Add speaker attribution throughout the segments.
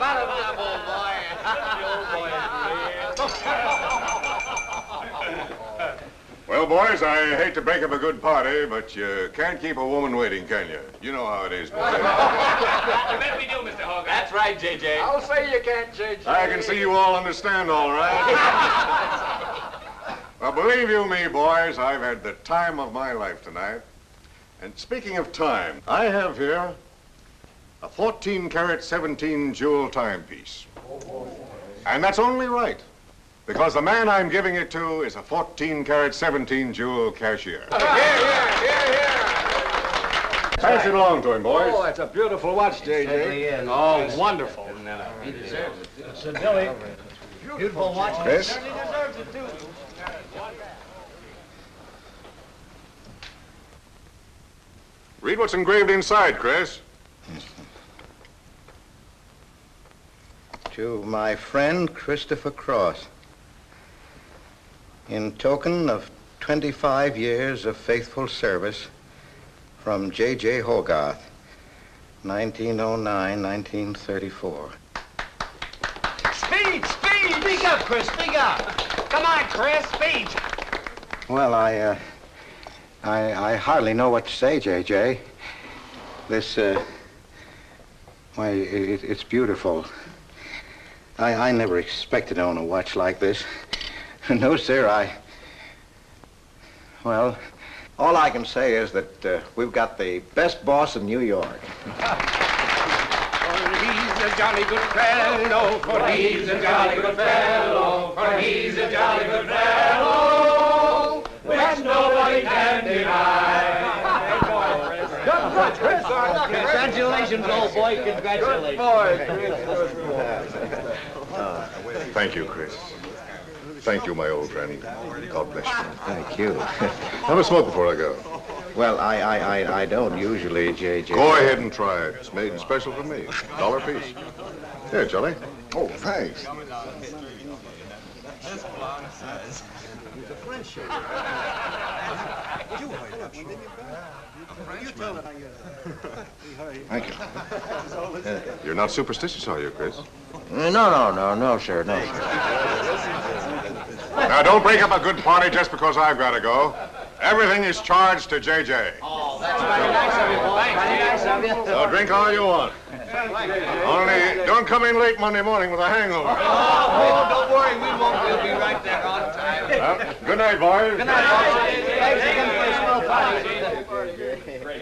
Speaker 1: bottom up, old boy.
Speaker 2: Well, boys, I hate to break up a good party, but you can't keep a woman waiting, can you? You know how it is.
Speaker 1: You bet we do, Mr. Hogarth. That's right, J.J.
Speaker 3: I'll say you can't, J.J.
Speaker 2: I can see you all understand, all right. Well, believe you me, boys, I've had the time of my life tonight. And speaking of time, I have here a 14-carat, 17-jewel timepiece. And that's only right, because the man I'm giving it to is a 14-carat, 17-jewel cashier.
Speaker 3: Here.
Speaker 2: Pass it along to him, boys.
Speaker 3: Oh, it's a beautiful watch, J.J.
Speaker 1: Oh, wonderful.
Speaker 4: He deserves it. So, Billy, beautiful watch.
Speaker 2: Chris?
Speaker 4: He deserves it, too.
Speaker 2: Read what's engraved inside, Chris.
Speaker 5: To my friend Christopher Cross, in token of 25 years of faithful service, from J.J. Hogarth, 1909-1934.
Speaker 1: Speed! Speak up, Chris, speak up. Come on, Chris, speak.
Speaker 5: Well, I hardly know what to say, J.J. This, why, it's beautiful. I never expected to own a watch like this. No, sir, well, all I can say is that we've got the best boss in New York.
Speaker 1: For he's a jolly good fellow, for he's a jolly good fellow, for he's a jolly good fellow, which nobody can deny.
Speaker 4: Congratulations, old boy, congratulations.
Speaker 2: Thank you, Chris. Thank you, my old friend. God bless you.
Speaker 5: Thank you.
Speaker 2: Have a smoke before I go.
Speaker 5: Well, I don't usually, J.J.
Speaker 2: Go ahead and try it. It's made special for me. $1 piece. Here, Charlie.
Speaker 3: Oh, thanks.
Speaker 5: Thank you.
Speaker 2: You're not superstitious, are you, Chris?
Speaker 5: No, sir, no.
Speaker 2: Now, don't break up a good party just because I've got to go. Everything is charged to J.J.
Speaker 1: Oh, that's very nice of you, boy. Very nice of you.
Speaker 2: So drink all you want. Only don't come in late Monday morning with a hangover.
Speaker 1: Oh, don't worry, we won't. We'll be right there on time.
Speaker 2: Well, good night, boys.
Speaker 1: Good night, boys. Thanks again for a small party.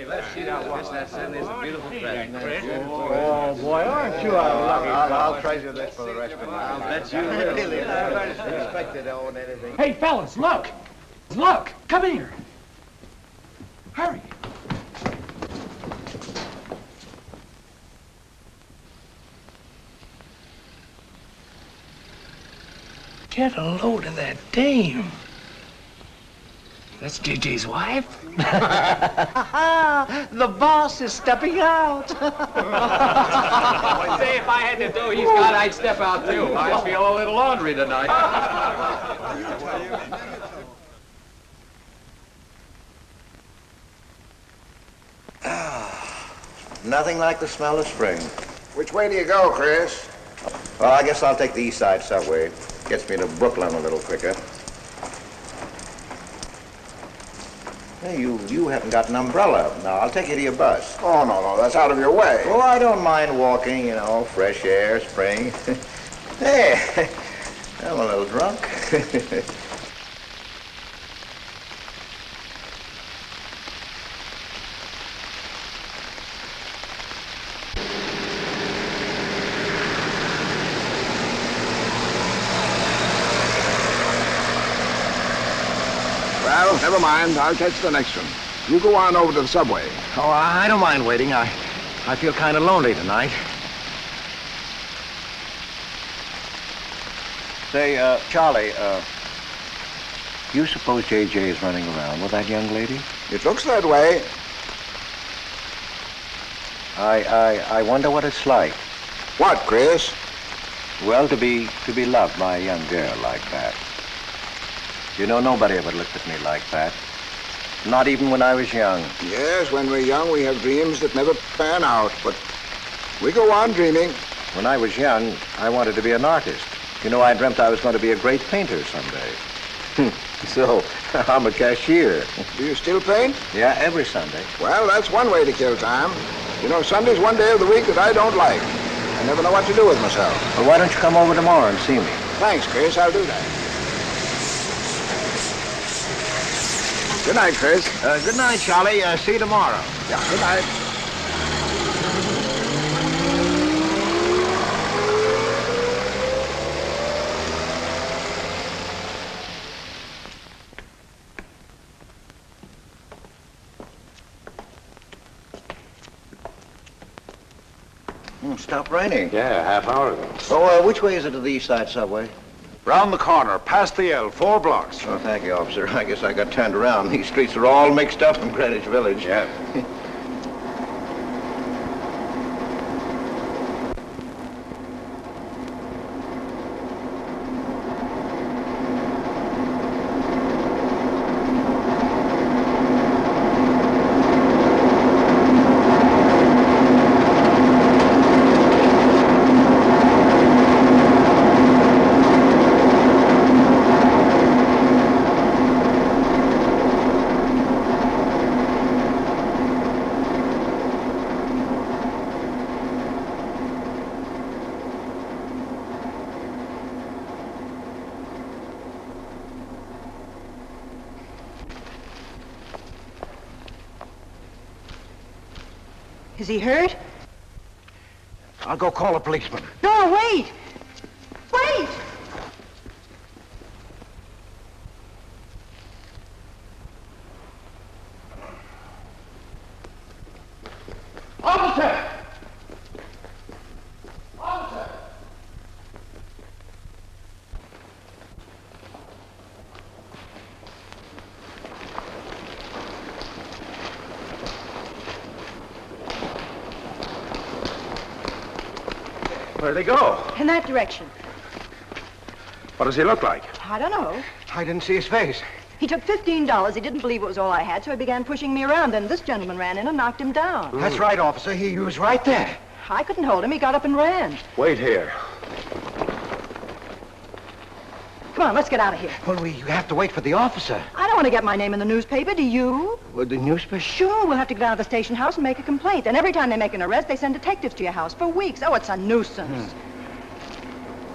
Speaker 1: Let's see now what's that certainly is a beautiful present.
Speaker 4: Oh, boy, aren't you lucky?
Speaker 5: I'll treasure this for the rest of my life.
Speaker 1: I'll bet you will.
Speaker 5: Really, I never expected to own anything.
Speaker 4: Hey, fellas, look. Look, come here. Hurry. Get a load of that dame. That's JJ's wife. The boss is stepping out.
Speaker 1: Say, if I had to do he's got, I'd step out too. I feel a little laundry tonight.
Speaker 5: Nothing like the smell of spring.
Speaker 3: Which way do you go, Chris?
Speaker 5: Well, I guess I'll take the East Side subway. Gets me to Brooklyn a little quicker. Hey, you haven't got an umbrella. Now, I'll take you to your bus.
Speaker 3: Oh, no, that's out of your way.
Speaker 5: Oh, I don't mind walking, fresh air, spring. Hey, I'm a little drunk.
Speaker 3: Well, never mind. I'll catch the next one. You go on over to the subway.
Speaker 5: Oh, I don't mind waiting. I feel kind of lonely tonight. Say, Charlie, you suppose J.J. is running around with that young lady?
Speaker 3: It looks that way.
Speaker 5: I wonder what it's like.
Speaker 3: What, Chris?
Speaker 5: Well, to be loved by a young girl like that. You know, nobody ever looked at me like that. Not even when I was young.
Speaker 3: Yes, when we're young, we have dreams that never pan out, but we go on dreaming.
Speaker 5: When I was young, I wanted to be an artist. You know, I dreamt I was going to be a great painter someday. So, I'm a cashier.
Speaker 3: Do you still paint?
Speaker 5: Yeah, every Sunday.
Speaker 3: Well, that's one way to kill time. You know, Sunday's one day of the week that I don't like. I never know what to do with myself.
Speaker 5: Well, why don't you come over tomorrow and see me?
Speaker 3: Thanks, Chris. I'll do that. Good night, Chris.
Speaker 5: Good night, Charlie. See you tomorrow.
Speaker 3: Yeah, good night.
Speaker 5: Stopped raining.
Speaker 2: Yeah, half hour ago.
Speaker 5: Oh, which way is it to the East Side Subway?
Speaker 2: Round the corner, past the L, 4 blocks.
Speaker 5: Oh, thank you, officer. I guess I got turned around. These streets are all mixed up in Greenwich Village.
Speaker 2: Yeah.
Speaker 6: Is he hurt?
Speaker 5: I'll go call a policeman.
Speaker 6: No, wait! Wait!
Speaker 4: Officer! Officer!
Speaker 2: Where'd they go?
Speaker 6: In that direction.
Speaker 2: What does he look like?
Speaker 6: I don't know.
Speaker 5: I didn't see his face.
Speaker 6: He took $15. He didn't believe it was all I had, so he began pushing me around. Then this gentleman ran in and knocked him down.
Speaker 5: That's right, officer. He was right there.
Speaker 6: I couldn't hold him. He got up and ran.
Speaker 2: Wait here.
Speaker 6: Come on, let's get out of here.
Speaker 5: Well, we have to wait for the officer.
Speaker 6: I don't want to get my name in the newspaper, do you?
Speaker 5: Well, the newspaper?
Speaker 6: Sure, we'll have to get out of the station house and make a complaint. And every time they make an arrest, they send detectives to your house for weeks. Oh, it's a nuisance.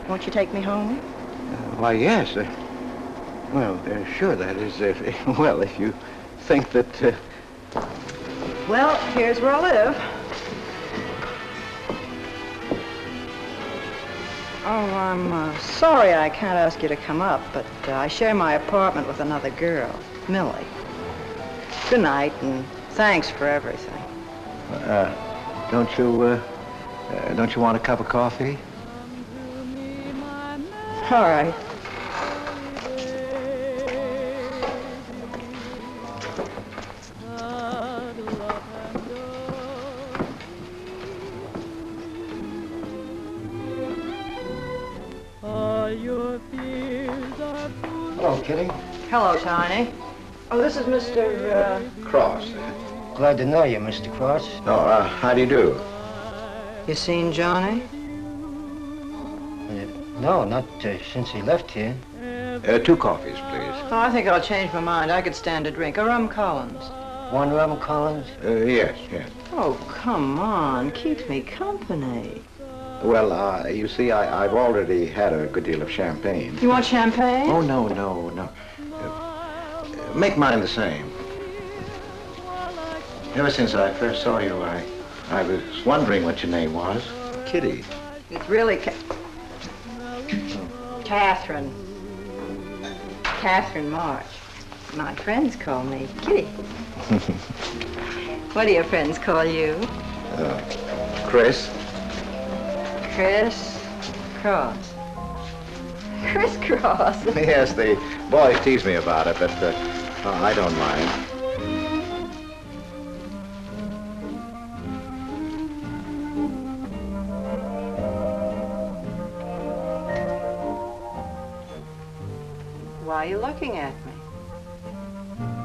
Speaker 6: Won't you take me home?
Speaker 5: Why, yes. Sure, that is, if you think that,
Speaker 6: Well, here's where I live. Oh, I'm sorry I can't ask you to come up, but I share my apartment with another girl, Millie. Good night, and thanks for everything.
Speaker 5: don't you want a cup of coffee?
Speaker 6: All right.
Speaker 5: Hello, Kitty.
Speaker 6: Hello, Tiny. Oh, this is Mr.
Speaker 5: Cross.
Speaker 7: Glad to know you, Mr. Cross.
Speaker 5: Oh, how do you do?
Speaker 6: You seen Johnny?
Speaker 7: No, not since he left here.
Speaker 5: 2 coffees, please.
Speaker 6: Oh, I think I'll change my mind. I could stand a drink. A rum Collins.
Speaker 7: One rum Collins?
Speaker 5: Yes.
Speaker 6: Oh, come on. Keeps me company.
Speaker 5: Well, you see, I've already had a good deal of champagne.
Speaker 6: You want champagne?
Speaker 5: Oh, no. Make mine the same. Ever since I first saw you, I was wondering what your name was. Kitty.
Speaker 6: It's really Catherine. Catherine March. My friends call me Kitty. What do your friends call you?
Speaker 5: Chris.
Speaker 6: Chris Cross. Chris Cross.
Speaker 5: Yes, the boys tease me about it, but I don't mind.
Speaker 6: Why are you looking at me?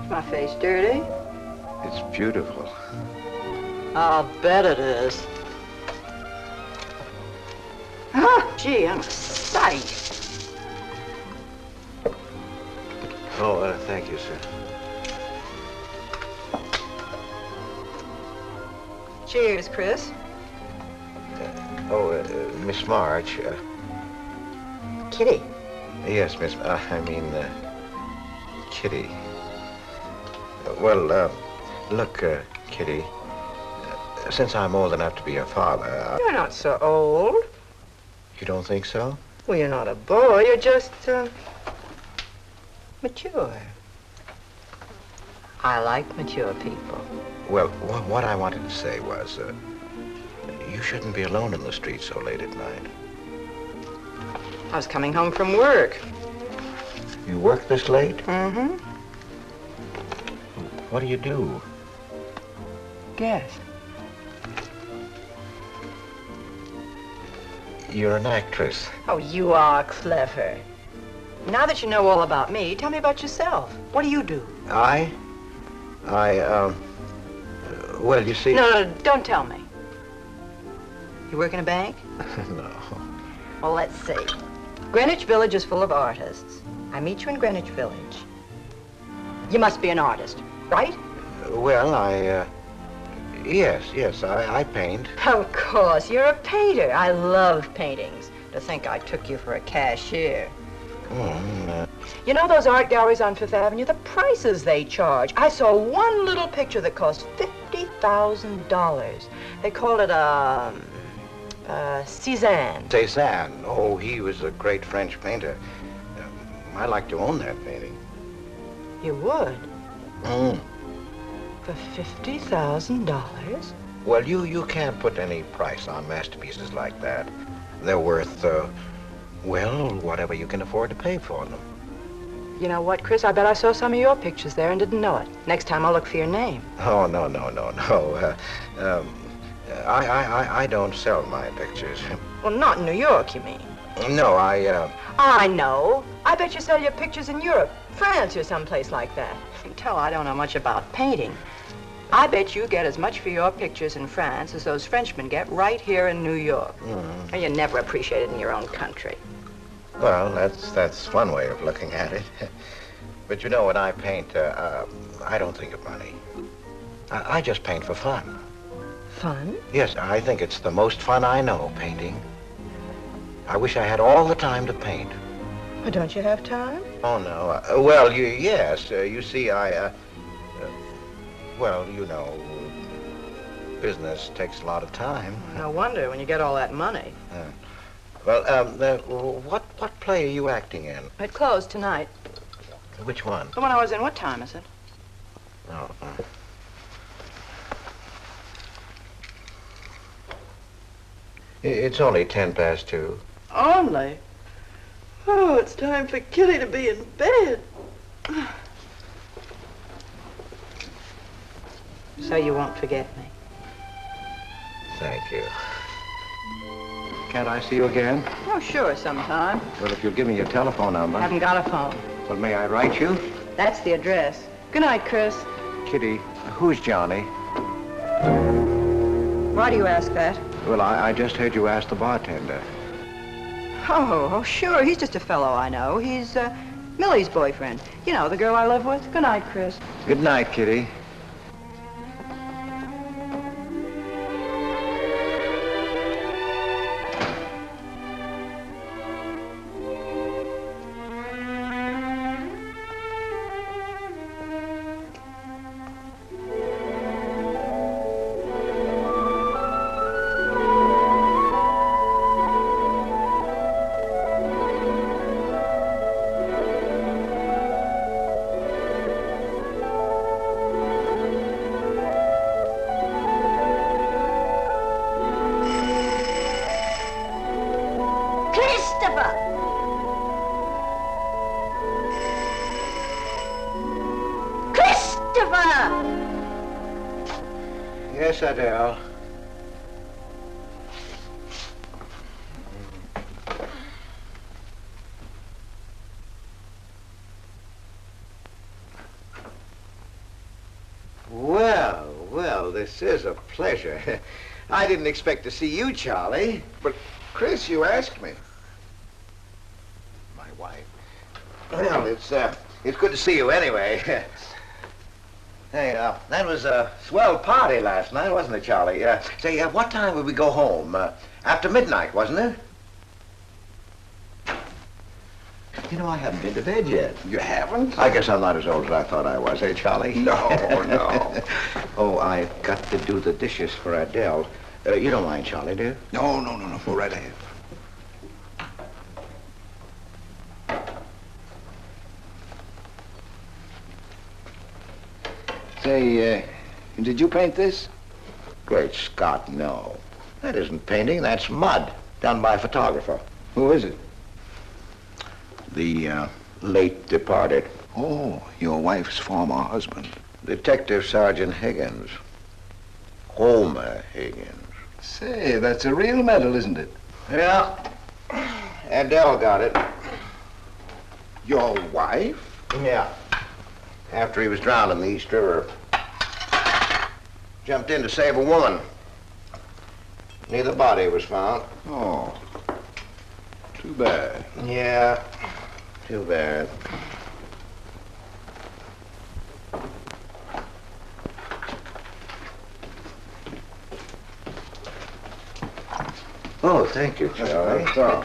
Speaker 6: Is my face dirty?
Speaker 5: It's beautiful.
Speaker 6: I'll bet it is. Gee, I'm a sight.
Speaker 5: Oh, thank you, sir.
Speaker 6: Cheers, Chris.
Speaker 5: Miss March.
Speaker 6: Kitty.
Speaker 5: Yes, Miss. Kitty. Look, Kitty. Since I'm old enough to be your father,
Speaker 6: You're not so old.
Speaker 5: You don't think so?
Speaker 6: Well, you're not a boy. You're just, mature. I like mature people.
Speaker 5: Well, what I wanted to say was, you shouldn't be alone in the street so late at night.
Speaker 6: I was coming home from work.
Speaker 5: You work this late?
Speaker 6: Mm-hmm.
Speaker 5: What do you do?
Speaker 6: Guess.
Speaker 5: You're an actress.
Speaker 6: Oh, you are clever. Now that you know all about me, tell me about yourself. What do you do?
Speaker 5: Well, you see...
Speaker 6: No, don't tell me. You work in a bank?
Speaker 5: No.
Speaker 6: Well, let's see. Greenwich Village is full of artists. I meet you in Greenwich Village. You must be an artist, right?
Speaker 5: Well, Yes, I paint.
Speaker 6: Of course, you're a painter. I love paintings. To think I took you for a cashier. You know those art galleries on Fifth Avenue? The prices they charge. I saw one little picture that cost $50,000. They called it Cézanne.
Speaker 5: Cézanne. Oh, he was a great French painter. I'd like to own that painting.
Speaker 6: You would? For $50,000?
Speaker 5: Well, you can't put any price on masterpieces like that. They're worth, whatever you can afford to pay for them.
Speaker 6: You know what, Chris? I bet I saw some of your pictures there and didn't know it. Next time I'll look for your name.
Speaker 5: Oh, no. I don't sell my pictures.
Speaker 6: Well, not in New York, you mean?
Speaker 5: No,
Speaker 6: I know. I bet you sell your pictures in Europe, France, or someplace like that. You can tell I don't know much about painting. I bet you get as much for your pictures in France as those Frenchmen get right here in New York. And you never appreciate it in your own country.
Speaker 5: Well, that's one way of looking at it. But you know, when I paint, I don't think of money. I just paint for fun.
Speaker 6: Fun?
Speaker 5: Yes, I think it's the most fun I know, painting. I wish I had all the time to paint.
Speaker 6: Well, don't you have time?
Speaker 5: Oh, no. Yes. You see, business takes a lot of time.
Speaker 6: No wonder when you get all that money.
Speaker 5: What play are you acting in?
Speaker 6: It closed tonight.
Speaker 5: Which one?
Speaker 6: The one I was in. What time is it?
Speaker 5: Oh, It's only 2:10.
Speaker 6: Only? Oh, it's time for Kitty to be in bed. So you won't forget me.
Speaker 5: Thank you. Can't I see you again?
Speaker 6: Oh, sure, sometime.
Speaker 5: Well, if you'll give me your telephone number.
Speaker 6: Haven't got a phone.
Speaker 5: Well, may I write you?
Speaker 6: That's the address. Good night, Chris.
Speaker 5: Kitty, who's Johnny?
Speaker 6: Why do you ask that?
Speaker 5: Well, I just heard you ask the bartender.
Speaker 6: Oh, sure. He's just a fellow I know. He's, Millie's boyfriend. You know, the girl I live with. Good night, Chris.
Speaker 5: Good night, Kitty. Yes, Adele. Well, this is a pleasure. I didn't expect to see you, Charlie.
Speaker 3: But, Chris, you asked me.
Speaker 5: wife. Well, it's good to see you anyway. Hey, that was a swell party last night, wasn't it, Charlie? Say, what time would we go home? After midnight, wasn't it? You know, I haven't been to bed yet.
Speaker 3: You haven't?
Speaker 5: I guess I'm not as old as I thought I was, eh, Charlie?
Speaker 3: No, no.
Speaker 5: Oh, I've got to do the dishes for Adele. You don't mind, Charlie, do you?
Speaker 3: No. Go right ahead. Say, did you paint this?
Speaker 5: Great Scott, no. That isn't painting, that's mud, done by a photographer.
Speaker 3: Who is it?
Speaker 5: The late departed
Speaker 3: Oh, your wife's former husband.
Speaker 5: Detective Sergeant Higgins. Homer Higgins.
Speaker 3: Say, that's a real medal, isn't it?
Speaker 5: Yeah. Adele got it.
Speaker 3: Your wife?
Speaker 5: Yeah. After he was drowned in the East River. Jumped in to save a woman. Neither body was found.
Speaker 3: Oh, too bad.
Speaker 5: Yeah, too bad. Oh, thank you, Charlie.
Speaker 3: That's all.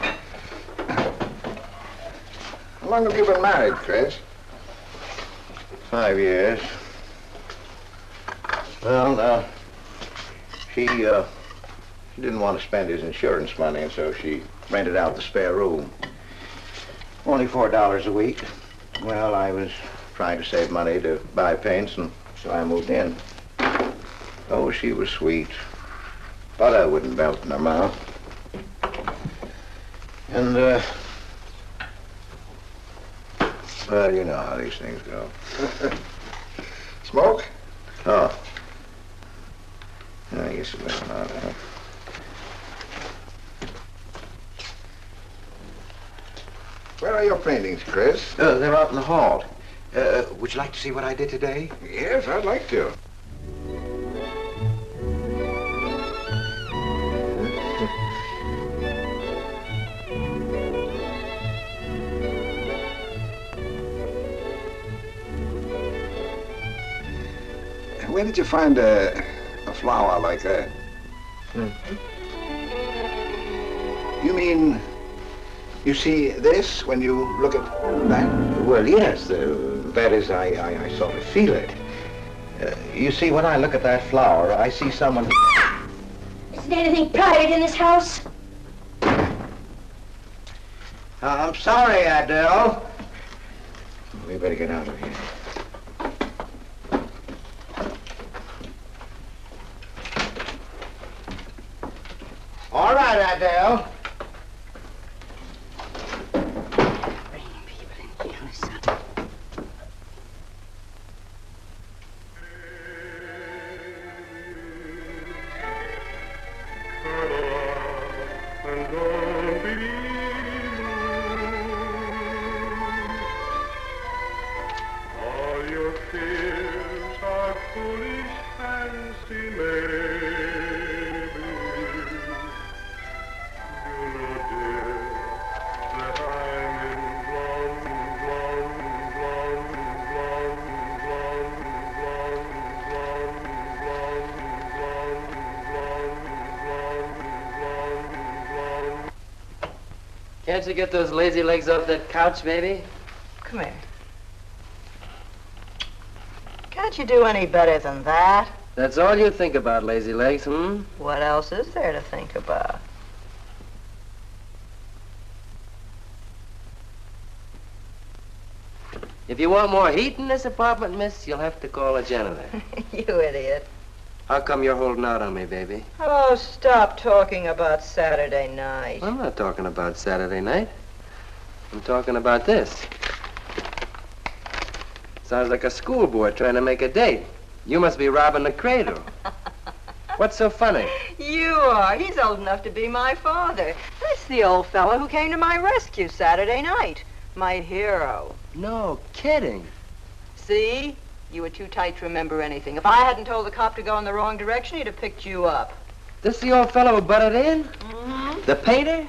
Speaker 3: How long have you been married, Chris?
Speaker 5: 5 years. Well, she didn't want to spend his insurance money, and so she rented out the spare room. Only $4 a week. Well, I was trying to save money to buy paints, and so I moved in. Oh, she was sweet. Butter wouldn't melt in her mouth. And, well, you know how these things go.
Speaker 3: Smoke?
Speaker 5: Oh. I guess it was not, huh?
Speaker 3: Where are your paintings, Chris?
Speaker 5: They're out in the hall. Would you like to see what I did today?
Speaker 3: Yes, I'd like to. Where did you find a flower like that? You mean you see this when you look at that?
Speaker 5: Well, yes. That is, I sort of feel it. You see, when I look at that flower, I see someone...
Speaker 8: Isn't anything private in this house?
Speaker 5: I'm sorry, Adele. We better get out of here. All right, Adele.
Speaker 8: Bringing people in here, son.
Speaker 1: All your fears are foolish fancy maybe. You know, dear, that I'm in
Speaker 9: Can't you get those lazy legs off that couch, baby?
Speaker 6: Come here. Can't you do any better than that?
Speaker 9: That's all you think about, lazy legs, hmm?
Speaker 6: What else is there to think about?
Speaker 9: If you want more heat in this apartment, miss, you'll have to call a janitor.
Speaker 6: You idiot.
Speaker 9: How come you're holding out on me, baby?
Speaker 6: Oh, stop talking about Saturday night.
Speaker 9: I'm not talking about Saturday night. I'm talking about this. Sounds like a schoolboy trying to make a date. You must be robbing the cradle. What's so funny?
Speaker 6: You are. He's old enough to be my father. That's the old fellow who came to my rescue Saturday night. My hero.
Speaker 9: No kidding.
Speaker 6: See? You were too tight to remember anything. If I hadn't told the cop to go in the wrong direction, he'd have picked you up.
Speaker 9: This the old fellow who butted in?
Speaker 6: Mm-hmm.
Speaker 9: The painter?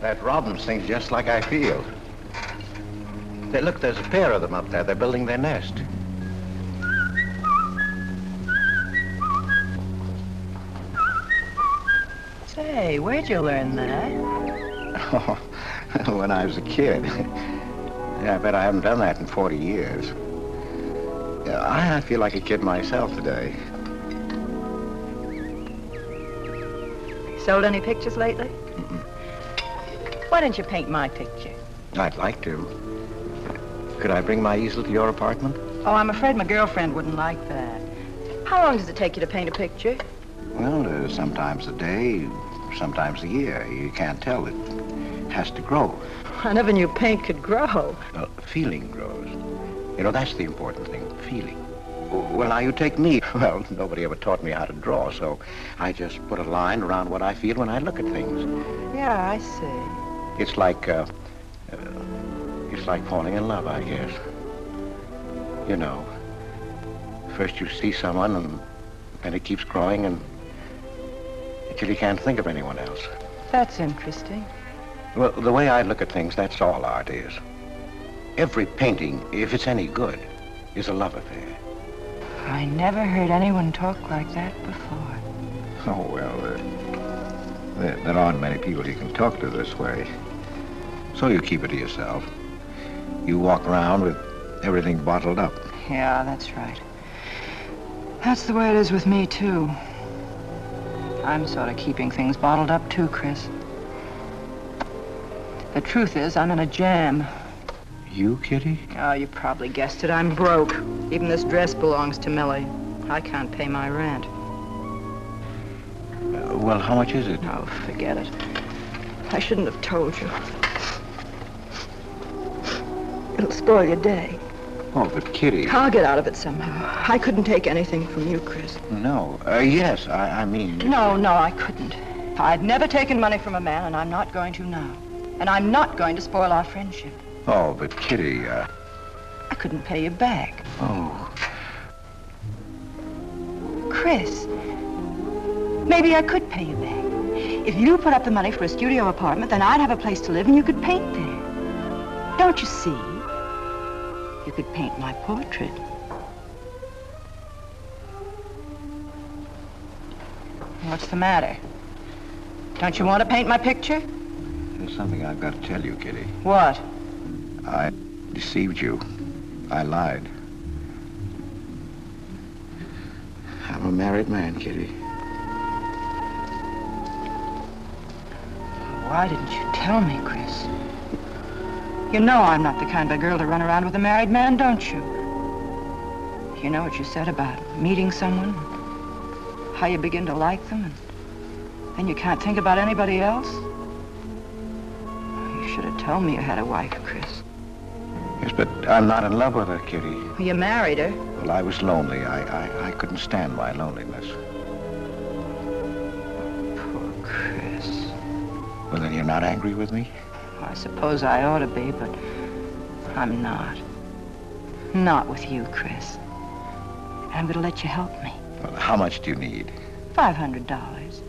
Speaker 5: That robin sings just like I feel. Look, there's a pair of them up there. They're building their nest.
Speaker 6: Say, where'd you learn that?
Speaker 5: Oh, when I was a kid. Yeah, I bet I haven't done that in 40 years. Yeah, I feel like a kid myself today.
Speaker 6: Sold any pictures lately? Why don't you paint my picture?
Speaker 5: I'd like to. Could I bring my easel to your apartment?
Speaker 6: Oh, I'm afraid my girlfriend wouldn't like that. How long does it take you to paint a picture?
Speaker 5: Well, sometimes a day, sometimes a year. You can't tell. It has to grow.
Speaker 6: I never knew paint could grow.
Speaker 5: Feeling grows. You know, that's the important thing, feeling. Well, now you take me. Well, nobody ever taught me how to draw, so I just put a line around what I feel when I look at things.
Speaker 6: Yeah, I see.
Speaker 5: It's like falling in love, I guess. You know, first you see someone, and then it keeps growing, and until you can't think of anyone else.
Speaker 6: That's interesting.
Speaker 5: Well, the way I look at things, that's all art is. Every painting, if it's any good, is a love affair.
Speaker 6: I never heard anyone talk like that before.
Speaker 5: Oh, well, there aren't many people you can talk to this way. So you keep it to yourself. You walk around with everything bottled up.
Speaker 6: Yeah, that's right. That's the way it is with me, too. I'm sort of keeping things bottled up, too, Chris. The truth is, I'm in a jam.
Speaker 5: You, Kitty?
Speaker 6: Oh, you probably guessed it. I'm broke. Even this dress belongs to Millie. I can't pay my rent.
Speaker 5: Well, how much is it?
Speaker 6: Oh, forget it. I shouldn't have told you. It'll spoil your day.
Speaker 5: Oh, but Kitty...
Speaker 6: I'll get out of it somehow. I couldn't take anything from you, Chris.
Speaker 5: No. Yes, I mean...
Speaker 6: No, I couldn't. I've never taken money from a man, and I'm not going to now. And I'm not going to spoil our friendship.
Speaker 5: Oh, but Kitty,
Speaker 6: I couldn't pay you back.
Speaker 5: Oh.
Speaker 6: Chris, maybe I could pay you back. If you put up the money for a studio apartment, then I'd have a place to live and you could paint there. Don't you see? You could paint my portrait. What's the matter? Don't you want to paint my picture?
Speaker 5: There's something I've got to tell you, Kitty.
Speaker 6: What?
Speaker 5: I deceived you. I lied. I'm a married man, Kitty.
Speaker 6: Why didn't you tell me, Chris? You know I'm not the kind of girl to run around with a married man, don't you? You know what you said about meeting someone, how you begin to like them, and then you can't think about anybody else? You should have told me you had a wife, Chris.
Speaker 5: Yes, but I'm not in love with her, Kitty.
Speaker 6: Well, you married her.
Speaker 5: Well, I was lonely. I couldn't stand my loneliness.
Speaker 6: Poor Chris.
Speaker 5: Well, then you're not angry with me?
Speaker 6: I suppose I ought to be, but I'm not. Not with you, Chris. And I'm going to let you help me.
Speaker 5: Well, how much do you need?
Speaker 6: $500.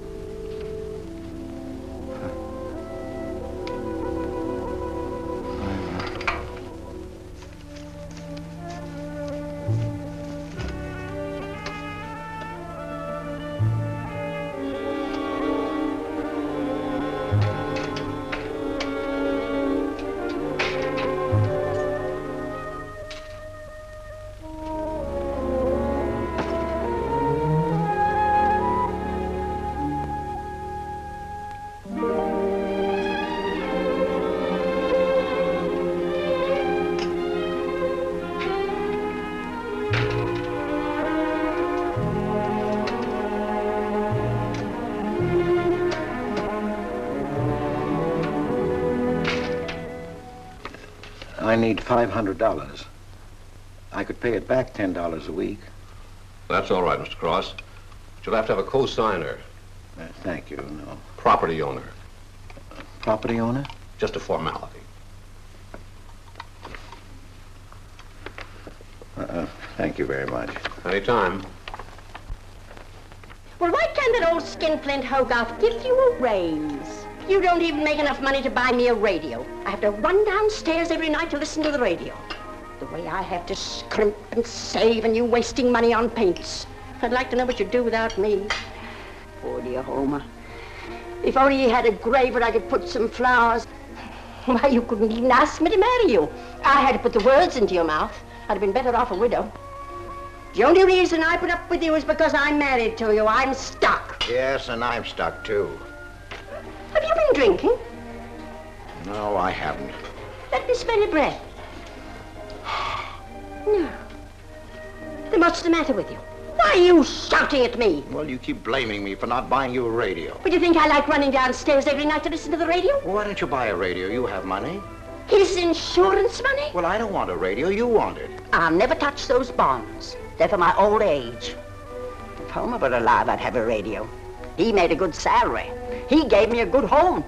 Speaker 5: I need $500. I could pay it back $10 a week.
Speaker 10: That's all right, Mr. Cross. But you'll have to have a co-signer.
Speaker 5: Thank you, no.
Speaker 10: Property owner.
Speaker 5: Property owner?
Speaker 10: Just a formality.
Speaker 5: Thank you very much.
Speaker 10: Anytime.
Speaker 8: Well, why can't that old skinflint Hogarth give you a raise? You don't even make enough money to buy me a radio. I have to run downstairs every night to listen to the radio. The way I have to scrimp and save and you wasting money on paints. I'd like to know what you'd do without me. Poor dear Homer. If only he had a grave where I could put some flowers. Why, you couldn't even ask me to marry you. I had to put the words into your mouth. I'd have been better off a widow. The only reason I put up with you is because I'm married to you. I'm stuck.
Speaker 5: Yes, and I'm stuck, too.
Speaker 8: Have you been drinking?
Speaker 5: No, I haven't.
Speaker 8: Let me smell your breath. No. Then what's the matter with you? Why are you shouting at me?
Speaker 5: Well, you keep blaming me for not buying you a radio.
Speaker 8: But you think I like running downstairs every night to listen to the radio?
Speaker 5: Well, why don't you buy a radio? You have money.
Speaker 8: His insurance money?
Speaker 5: Well, I don't want a radio. You want it.
Speaker 8: I'll never touch those bonds. They're for my old age. If Homer were alive, I'd have a radio. He made a good salary. He gave me a good home.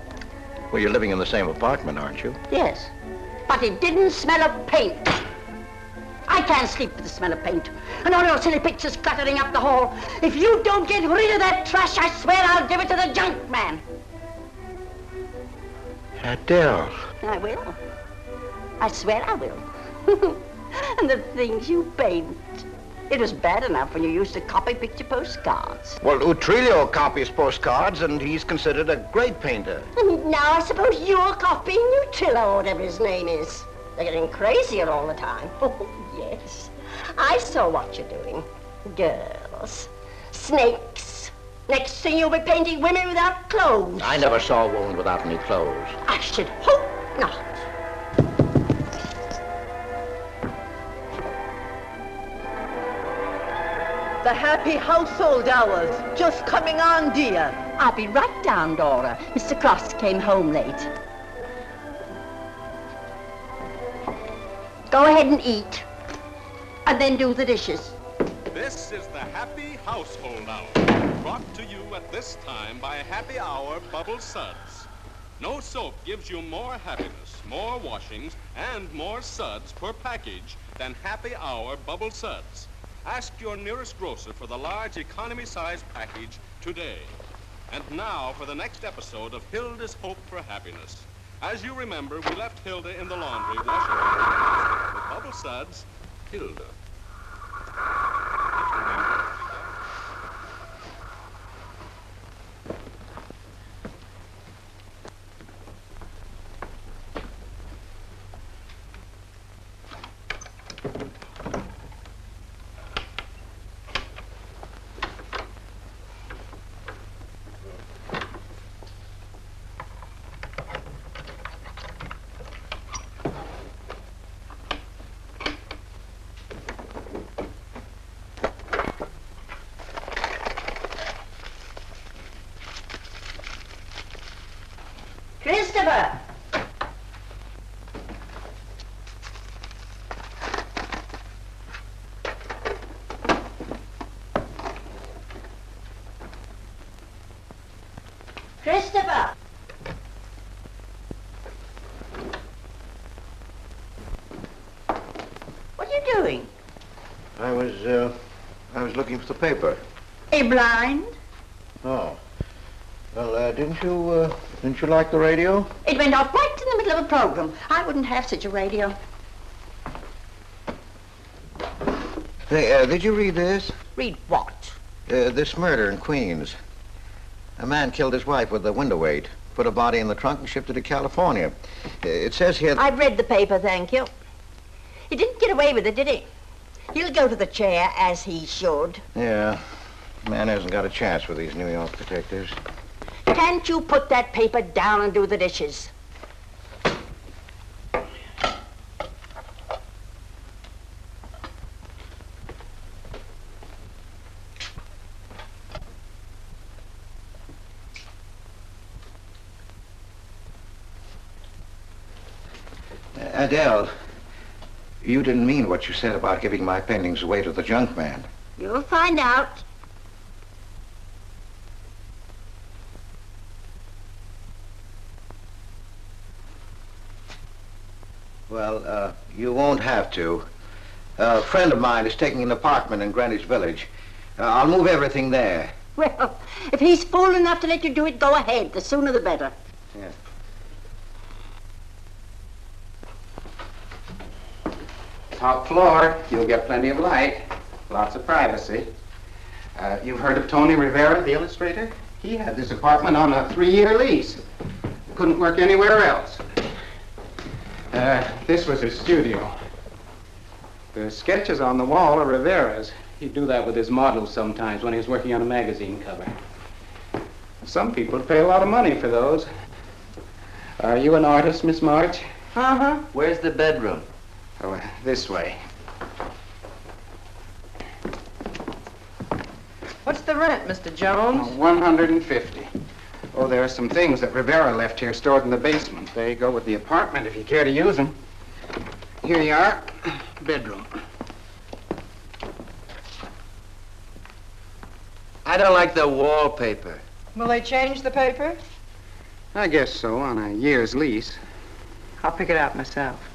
Speaker 5: Well, you're living in the same apartment, aren't you?
Speaker 8: Yes. But it didn't smell of paint. I can't sleep with the smell of paint. And all those silly pictures cluttering up the hall. If you don't get rid of that trash, I swear I'll give it to the junk man.
Speaker 5: Adele.
Speaker 8: I will. I swear I will. And the things you paint. It was bad enough when you used to copy picture postcards.
Speaker 5: Well, Utrillo copies postcards, and he's considered a great painter.
Speaker 8: And now I suppose you're copying Utrillo, whatever his name is. They're getting crazier all the time. Oh, yes. I saw what you're doing. Girls. Snakes. Next thing you'll be painting women without clothes.
Speaker 5: I never saw a woman without any clothes.
Speaker 8: I should hope not.
Speaker 11: The happy household hours. Just coming on, dear.
Speaker 8: I'll be right down, Dora. Mr. Cross came home late. Go ahead and eat. And then do the dishes.
Speaker 12: This is the Happy Household Hour, brought to you at this time by Happy Hour Bubble Suds. No soap gives you more happiness, more washings, and more suds per package than Happy Hour Bubble Suds. Ask your nearest grocer for the large economy-size package today. And now for the next episode of Hilda's Hope for Happiness. As you remember, we left Hilda in the laundry washing her with Bubble Suds, Hilda.
Speaker 8: Christopher! Christopher! What are you doing?
Speaker 5: I was looking for the paper.
Speaker 8: Are you blind?
Speaker 5: Oh. Well, didn't you like the radio?
Speaker 8: It went off right in the middle of a program. I wouldn't have such a radio.
Speaker 5: Hey, did you read this?
Speaker 8: Read what?
Speaker 5: This murder in Queens. A man killed his wife with a window weight, put a body in the trunk and shipped it to California. It says here...
Speaker 8: I've read the paper, thank you. He didn't get away with it, did he? He'll go to the chair, as he should.
Speaker 5: Yeah. Man hasn't got a chance with these New York detectives.
Speaker 8: Can't you put that paper down and do the dishes?
Speaker 5: Adele, you didn't mean what you said about giving my paintings away to the junk man.
Speaker 8: You'll find out.
Speaker 5: Well, you won't have to. A friend of mine is taking an apartment in Greenwich Village. I'll move everything there.
Speaker 8: Well, if he's fool enough to let you do it, go ahead. The sooner the better.
Speaker 5: Yeah.
Speaker 13: Top floor, you'll get plenty of light, lots of privacy. You've heard of Tony Rivera, the illustrator? He had this apartment on a 3-year lease. Couldn't work anywhere else. This was his studio. The sketches on the wall are Rivera's. He'd do that with his models sometimes when he was working on a magazine cover. Some people pay a lot of money for those. Are you an artist, Miss March?
Speaker 9: Uh-huh. Where's the bedroom?
Speaker 13: Oh, this way.
Speaker 6: What's the rent, Mr. Jones?
Speaker 13: $150. Oh, there are some things that Rivera left here stored in the basement. They go with the apartment if you care to use them. Here you are. Bedroom.
Speaker 9: I don't like the wallpaper.
Speaker 6: Will they change the paper?
Speaker 13: I guess so, on a year's lease.
Speaker 6: I'll pick it out myself.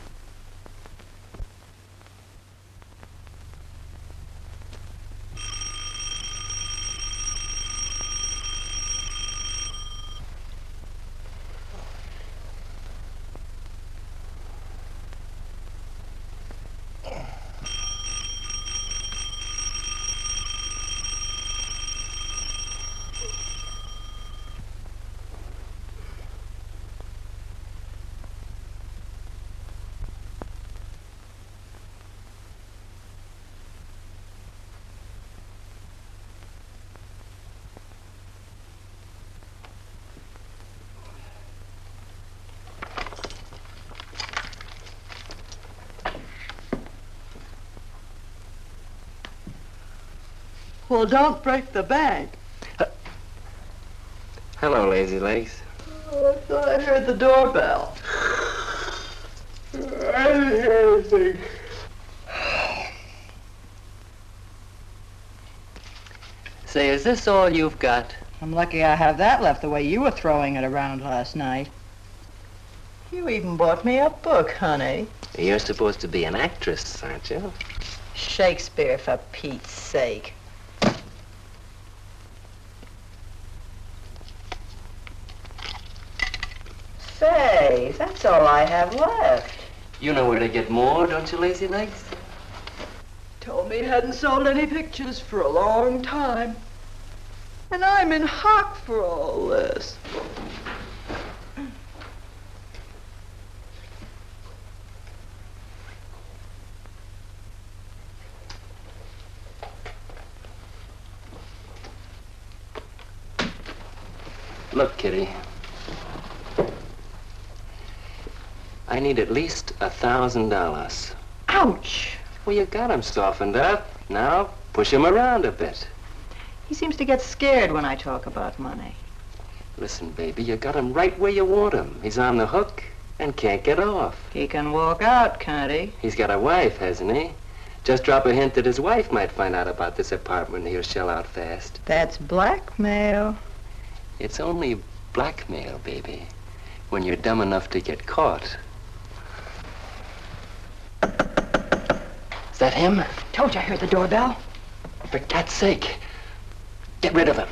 Speaker 11: Well, don't break the bank.
Speaker 9: Hello, Lazy Legs.
Speaker 11: Oh, I thought I heard the doorbell. I didn't hear anything.
Speaker 9: Say, is this all you've got?
Speaker 6: I'm lucky I have that left the way you were throwing it around last night. You even bought me a book, honey.
Speaker 9: You're supposed to be an actress, aren't you?
Speaker 6: Shakespeare, for Pete's sake. Say, that's all I have left.
Speaker 9: You know where to get more, don't you, Lazy Legs?
Speaker 11: Told me he hadn't sold any pictures for a long time. And I'm in hock for all this.
Speaker 9: Look, Kitty. I need at least $1,000.
Speaker 6: Ouch!
Speaker 9: Well, you got him softened up. Now, push him around a bit.
Speaker 6: He seems to get scared when I talk about money.
Speaker 9: Listen, baby, you got him right where you want him. He's on the hook and can't get off.
Speaker 6: He can walk out, can't he?
Speaker 9: He's got a wife, hasn't he? Just drop a hint that his wife might find out about this apartment and he'll shell out fast.
Speaker 6: That's blackmail.
Speaker 9: It's only blackmail, baby, when you're dumb enough to get caught. Is that him?
Speaker 6: Told you I heard the doorbell.
Speaker 9: For cat's sake, get rid of him.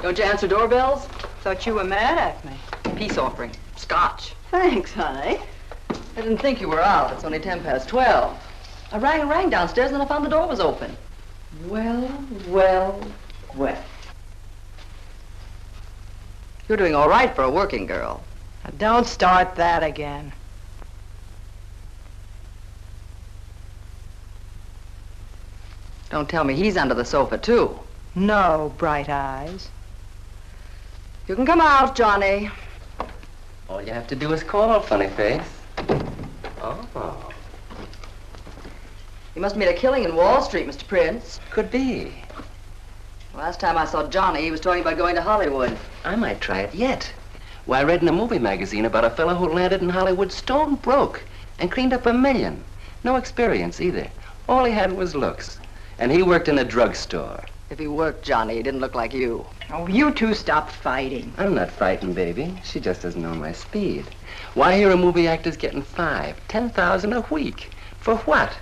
Speaker 14: Don't you answer doorbells?
Speaker 6: Thought you were mad at me.
Speaker 14: Peace offering. Scotch.
Speaker 11: Thanks, honey.
Speaker 14: I didn't think you were out. It's only 12:10. I rang downstairs and then I found the door was open. Well. You're doing all right for a working girl.
Speaker 6: Now, don't start that again.
Speaker 14: Don't tell me he's under the sofa, too.
Speaker 6: No, bright eyes.
Speaker 14: You can come out, Johnny.
Speaker 9: All you have to do is call, funny face. Oh.
Speaker 14: You must have made a killing in Wall Street, Mr. Prince.
Speaker 9: Could be.
Speaker 14: Last time I saw Johnny, he was talking about going to Hollywood.
Speaker 9: I might try it yet. Well, I read in a movie magazine about a fellow who landed in Hollywood stone broke and cleaned up $1 million. No experience either. All he had was looks. And he worked in a drugstore.
Speaker 14: If he worked, Johnny, he didn't look like you.
Speaker 6: Oh, you two stop fighting.
Speaker 9: I'm not frightened, baby. She just doesn't know my speed. Why, here a movie actor's getting $5,000, $10,000 a week. For what?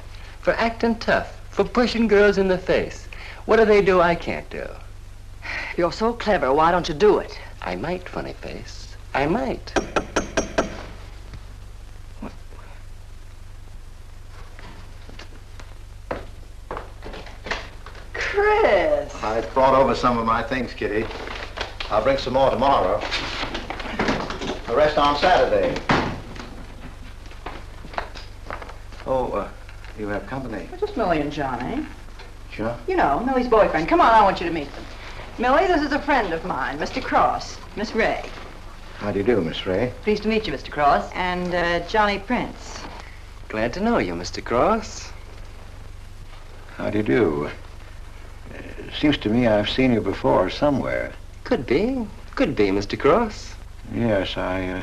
Speaker 9: For acting tough. For pushing girls in the face. What do they do I can't do?
Speaker 14: You're so clever, why don't you do it?
Speaker 9: I might, funny face. I might.
Speaker 6: Chris!
Speaker 5: I brought over some of my things, Kitty. I'll bring some more tomorrow. The rest on Saturday. Oh, you have company.
Speaker 6: Just Millie and Johnny.
Speaker 5: Sure.
Speaker 6: You know, Millie's boyfriend. Come on, I want you to meet them. Millie, this is a friend of mine, Mr. Cross, Miss Ray.
Speaker 5: How do you do, Miss Ray?
Speaker 6: Pleased to meet you, Mr. Cross. And Johnny Prince.
Speaker 9: Glad to know you, Mr. Cross.
Speaker 5: How do you do? Seems to me I've seen you before somewhere.
Speaker 9: Could be. Could be, Mr. Cross.
Speaker 5: Yes, I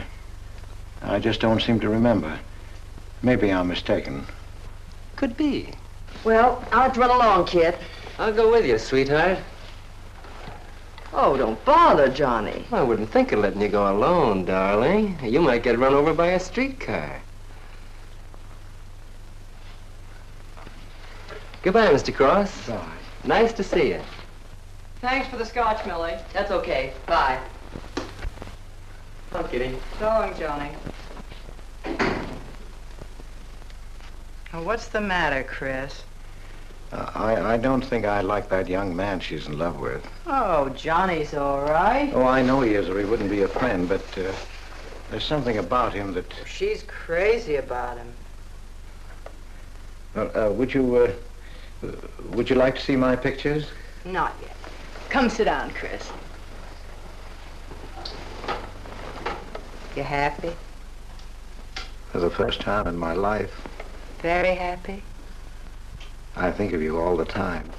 Speaker 5: just don't seem to remember. Maybe I'm mistaken.
Speaker 9: Could be.
Speaker 14: Well, I'll have to run along, kid.
Speaker 9: I'll go with you, sweetheart.
Speaker 14: Oh, don't bother, Johnny.
Speaker 9: I wouldn't think of letting you go alone, darling. You might get run over by a streetcar. Goodbye, Mr. Cross.
Speaker 5: Bye.
Speaker 9: Nice to see you.
Speaker 6: Thanks for the scotch, Millie.
Speaker 14: That's okay. Bye.
Speaker 9: Come on, Kitty.
Speaker 6: So long, Johnny. Oh, what's the matter, Chris?
Speaker 5: I don't think I like that young man she's in love with.
Speaker 6: Oh, Johnny's all right.
Speaker 5: Oh, I know he is, or he wouldn't be a friend, but there's something about him that...
Speaker 6: She's crazy about him.
Speaker 5: Would you like to see my pictures?
Speaker 6: Not yet. Come sit down, Chris. You happy?
Speaker 5: For the first time in my life.
Speaker 6: Very happy?
Speaker 5: I think of you all the time.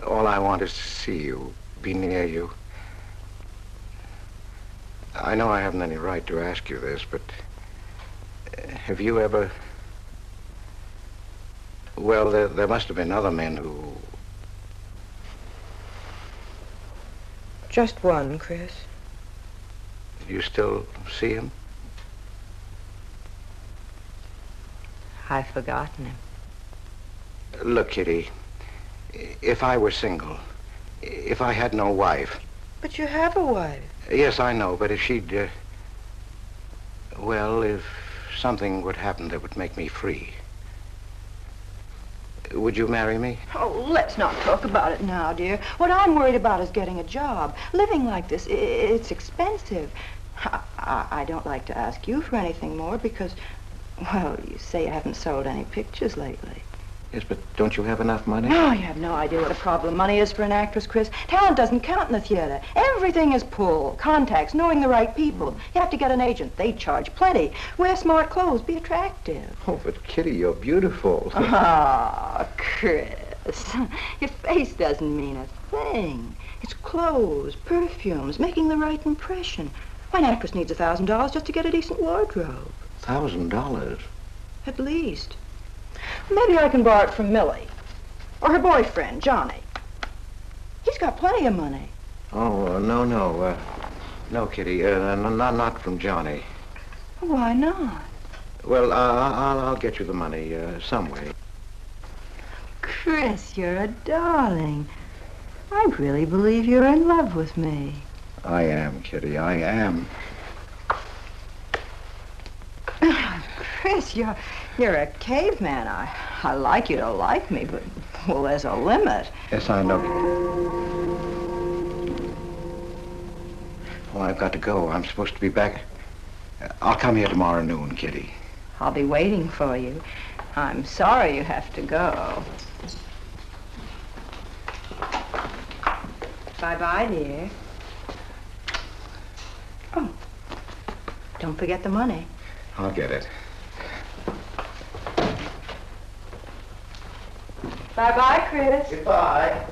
Speaker 5: All I want is to see you, be near you. I know I haven't any right to ask you this, but have you ever... Well, there must have been other men who...
Speaker 6: Just one, Chris.
Speaker 5: You still see him?
Speaker 6: I've forgotten him.
Speaker 5: Look, Kitty, if I were single, if I had no wife...
Speaker 6: But you have a wife.
Speaker 5: Yes, I know, but if she'd... well, if something would happen that would make me free... Would you marry me?
Speaker 6: Oh, let's not talk about it now, dear. What I'm worried about is getting a job. Living like this, it's expensive. I don't like to ask you for anything more because, well, you say you haven't sold any pictures lately.
Speaker 5: Yes, but don't you have enough money?
Speaker 6: No, you have no idea what a problem money is for an actress, Chris. Talent doesn't count in the theater. Everything is pull, contacts, knowing the right people. You have to get an agent. They charge plenty. Wear smart clothes. Be attractive.
Speaker 5: Oh, but Kitty, you're beautiful.
Speaker 6: Ah, Chris. Your face doesn't mean a thing. It's clothes, perfumes, making the right impression. Why, an actress needs $1,000 just to get a decent wardrobe.
Speaker 5: $1,000?
Speaker 6: At least. Maybe I can borrow it from Millie. Or her boyfriend, Johnny. He's got plenty of money.
Speaker 5: Oh, no. No, Kitty, not from Johnny.
Speaker 6: Why not?
Speaker 5: Well, I'll get you the money some way.
Speaker 6: Chris, you're a darling. I really believe you're in love with me.
Speaker 5: I am, Kitty, I am.
Speaker 6: Chris, you're a caveman. I like you to like me, but, well, there's a limit.
Speaker 5: Yes, I know. Well, I've got to go. I'm supposed to be back. I'll come here tomorrow noon, Kitty.
Speaker 6: I'll be waiting for you. I'm sorry you have to go. Bye-bye, dear. Oh, don't forget the money.
Speaker 5: I'll get it.
Speaker 6: Bye-bye, Chris.
Speaker 5: Goodbye.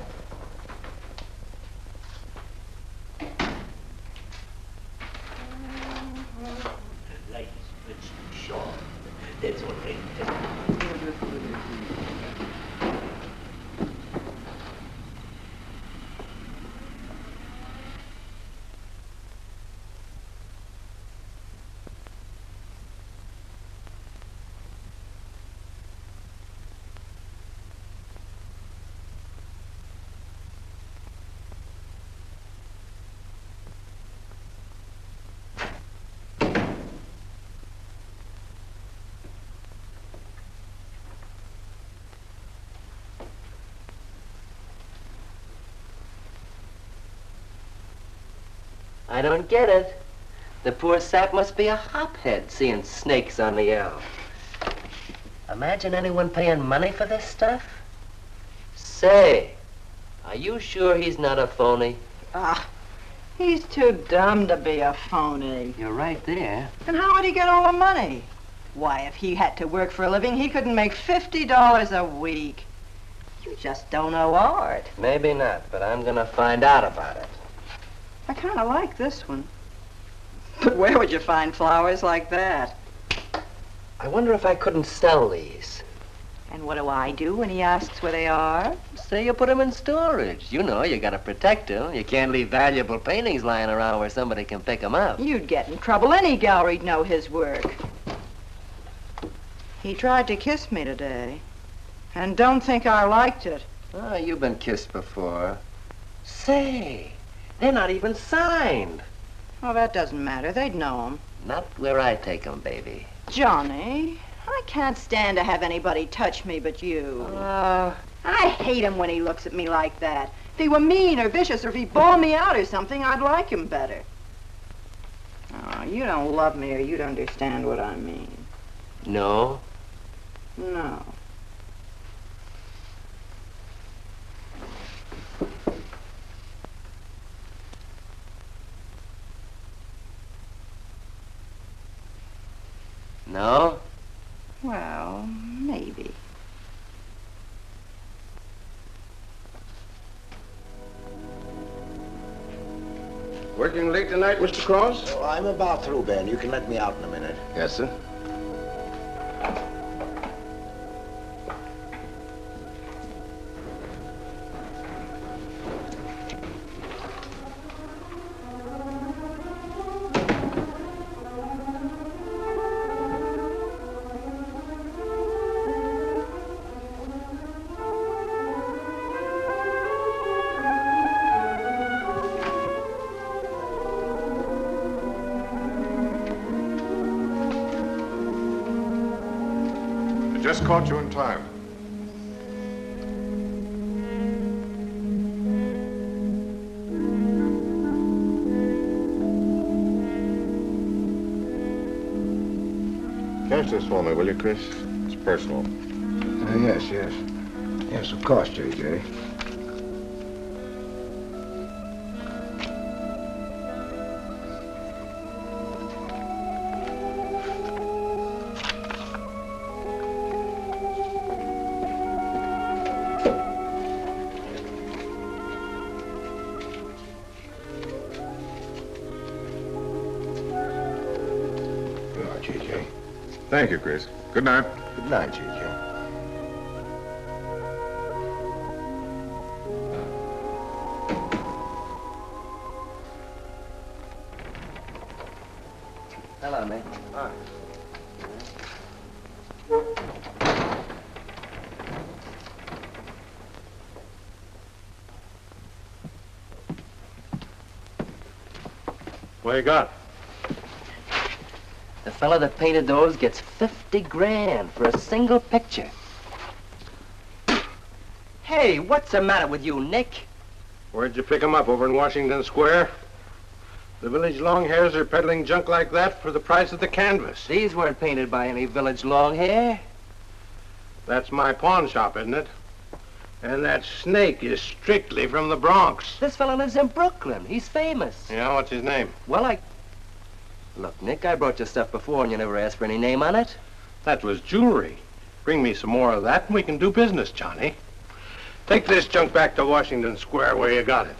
Speaker 9: I don't get it. The poor sap must be a hophead seeing snakes on the L. Imagine anyone paying money for this stuff. Say, are you sure he's not a phony?
Speaker 6: Ah, he's too dumb to be a phony.
Speaker 9: You're right there.
Speaker 6: And how would he get all the money? Why, if he had to work for a living, he couldn't make $50 a week. You just don't know art.
Speaker 9: Maybe not, but I'm gonna find out about it.
Speaker 6: I kind of like this one. But where would you find flowers like that?
Speaker 9: I wonder if I couldn't sell these.
Speaker 6: And what do I do when he asks where they are?
Speaker 9: Say you put them in storage. You know, you gotta protect them. You can't leave valuable paintings lying around where somebody can pick them up.
Speaker 6: You'd get in trouble. Any gallery'd know his work. He tried to kiss me today. And don't think I liked it.
Speaker 9: Oh, you've been kissed before. Say, they're not even signed.
Speaker 6: Oh, that doesn't matter. They'd know him.
Speaker 9: Not where I take them, baby.
Speaker 6: Johnny, I can't stand to have anybody touch me but you. I hate him when he looks at me like that. If he were mean or vicious or if he bawled me out or something, I'd like him better. Oh, you don't love me or you'd understand what I mean.
Speaker 9: No?
Speaker 6: No.
Speaker 9: No?
Speaker 6: Well, maybe.
Speaker 15: Working late tonight, Mr. Cross?
Speaker 3: Oh, I'm about through, Ben. You can let me out in a minute.
Speaker 15: Yes, sir.
Speaker 2: Just caught you in time. Catch this for me, will you, Chris? It's personal.
Speaker 3: Yes. Yes, of course, J.J.
Speaker 2: Thank you, Chris. Good night.
Speaker 3: Good night, J.J.
Speaker 9: Hello, mate.
Speaker 3: Hi.
Speaker 15: What you got?
Speaker 9: The fella that painted those gets 50 grand for a single picture. Hey, what's the matter with you, Nick?
Speaker 15: Where'd you pick 'em up? Over in Washington Square? The village long hairs are peddling junk like that for the price of the canvas.
Speaker 9: These weren't painted by any village long hair.
Speaker 15: That's my pawn shop, isn't it? And that snake is strictly from the Bronx.
Speaker 9: This fella lives in Brooklyn. He's famous.
Speaker 15: Yeah, what's his name?
Speaker 9: Well, Look, Nick, I brought you stuff before and you never asked for any name on it.
Speaker 15: That was jewelry. Bring me some more of that and we can do business, Johnny. Take this junk back to Washington Square where you got it.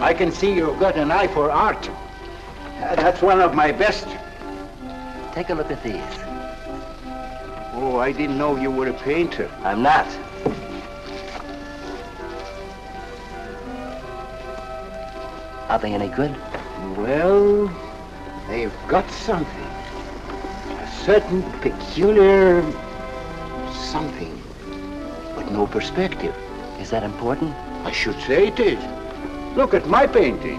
Speaker 5: I can see you've got an eye for art. That's one of my best.
Speaker 9: Take a look at these.
Speaker 3: Oh, I didn't know you were a painter.
Speaker 9: I'm not. Are they any good?
Speaker 3: Well, they've got something. A certain peculiar something, but no perspective.
Speaker 9: Is that important?
Speaker 3: I should say it is. Look at my painting.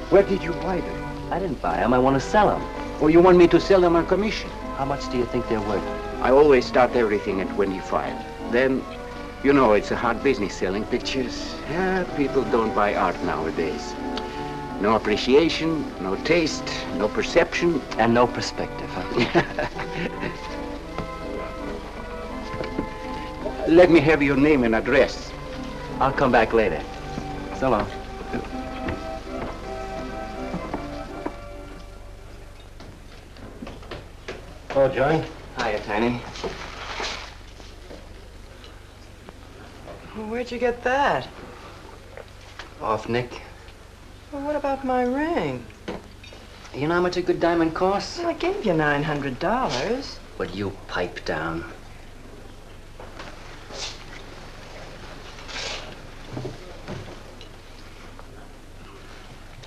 Speaker 3: Where did you buy them?
Speaker 9: I didn't buy them. I want to sell them.
Speaker 3: Oh, you want me to sell them on commission?
Speaker 9: How much do you think they're worth?
Speaker 3: I always start everything at 25. Then, you know, it's a hard business selling pictures. Yeah, people don't buy art nowadays. No appreciation, no taste, no perception.
Speaker 9: And no perspective, huh?
Speaker 3: Let me have your name and address.
Speaker 9: I'll come back later. So long.
Speaker 7: Oh, Joan.
Speaker 9: Hiya, Tiny.
Speaker 6: Well, where'd you get that?
Speaker 9: Off Nick.
Speaker 6: Well, what about my ring?
Speaker 9: You know how much a good diamond costs?
Speaker 6: Well, I gave you $900.
Speaker 9: Would you pipe down?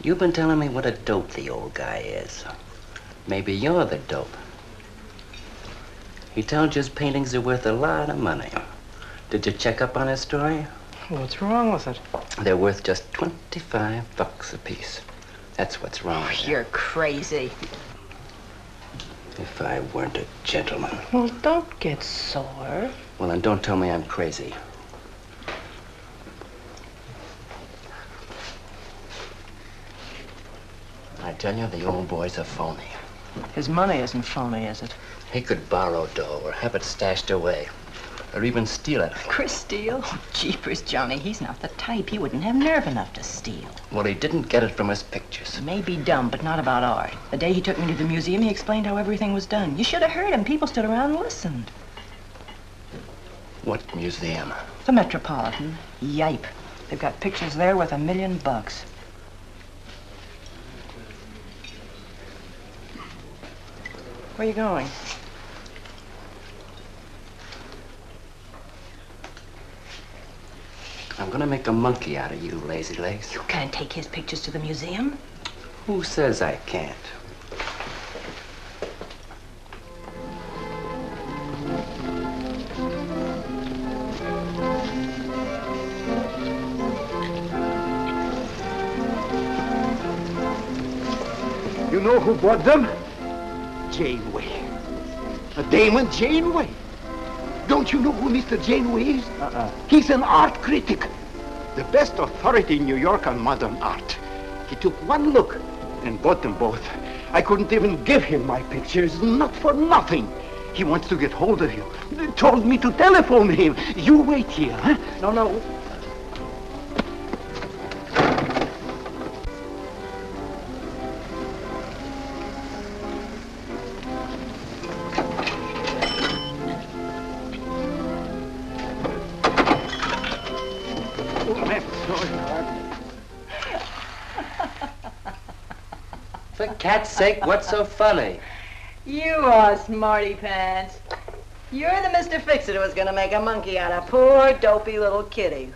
Speaker 9: You've been telling me what a dope the old guy is. Maybe you're the dope. He told you his paintings are worth a lot of money. Did you check up on his story?
Speaker 6: What's wrong with it?
Speaker 9: They're worth just $25 a piece. That's what's wrong with
Speaker 6: You're crazy.
Speaker 9: If I weren't a gentleman.
Speaker 6: Well, don't get sore.
Speaker 9: Well, then don't tell me I'm crazy. I tell you, the old boy's a phony.
Speaker 6: His money isn't phony, is it?
Speaker 9: He could borrow dough or have it stashed away. Or even steal it.
Speaker 6: Chris steal? Oh, jeepers, Johnny, he's not the type. He wouldn't have nerve enough to steal.
Speaker 9: Well, he didn't get it from his pictures.
Speaker 6: He may be dumb, but not about art. The day he took me to the museum, he explained how everything was done. You should have heard him. People stood around and listened.
Speaker 9: What museum?
Speaker 6: The Metropolitan. Yipe. They've got pictures there worth $1 million. Where are you going?
Speaker 9: I'm gonna make a monkey out of you, lazy legs.
Speaker 6: You can't take his pictures to the museum.
Speaker 9: Who says I can't?
Speaker 3: You know who bought them? Janeway. A Damon Janeway. Don't you know who Mr. Janeway is? He's an art critic. The best authority in New York on modern art. He took one look and bought them both. I couldn't even give him my pictures, not for nothing. He wants to get hold of you. Told me to telephone him. You wait here, huh? No.
Speaker 9: For cat's sake, what's so funny?
Speaker 6: You are smarty pants. You're the Mr. Fix-It who was gonna make a monkey out of poor, dopey little kitty.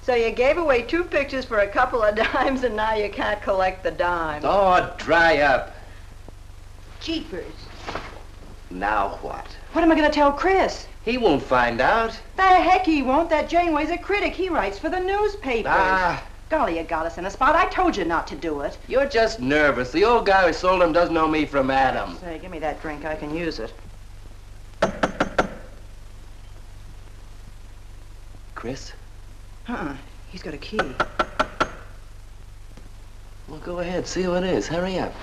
Speaker 6: So you gave away 2 pictures for a couple of dimes, and now you can't collect the dime.
Speaker 9: Oh, dry up.
Speaker 6: Jeepers.
Speaker 9: Now what?
Speaker 6: What am I gonna tell Chris?
Speaker 9: He won't find out.
Speaker 6: The heck he won't. That Janeway's a critic. He writes for the newspapers.
Speaker 9: Ah.
Speaker 6: Golly, you got us in a spot. I told you not to do it.
Speaker 9: You're just nervous. The old guy who sold him doesn't know me from Adam.
Speaker 6: Say, give me that drink. I can use it.
Speaker 9: Chris?
Speaker 6: He's got a key.
Speaker 9: Well, go ahead. See who it is. Hurry up.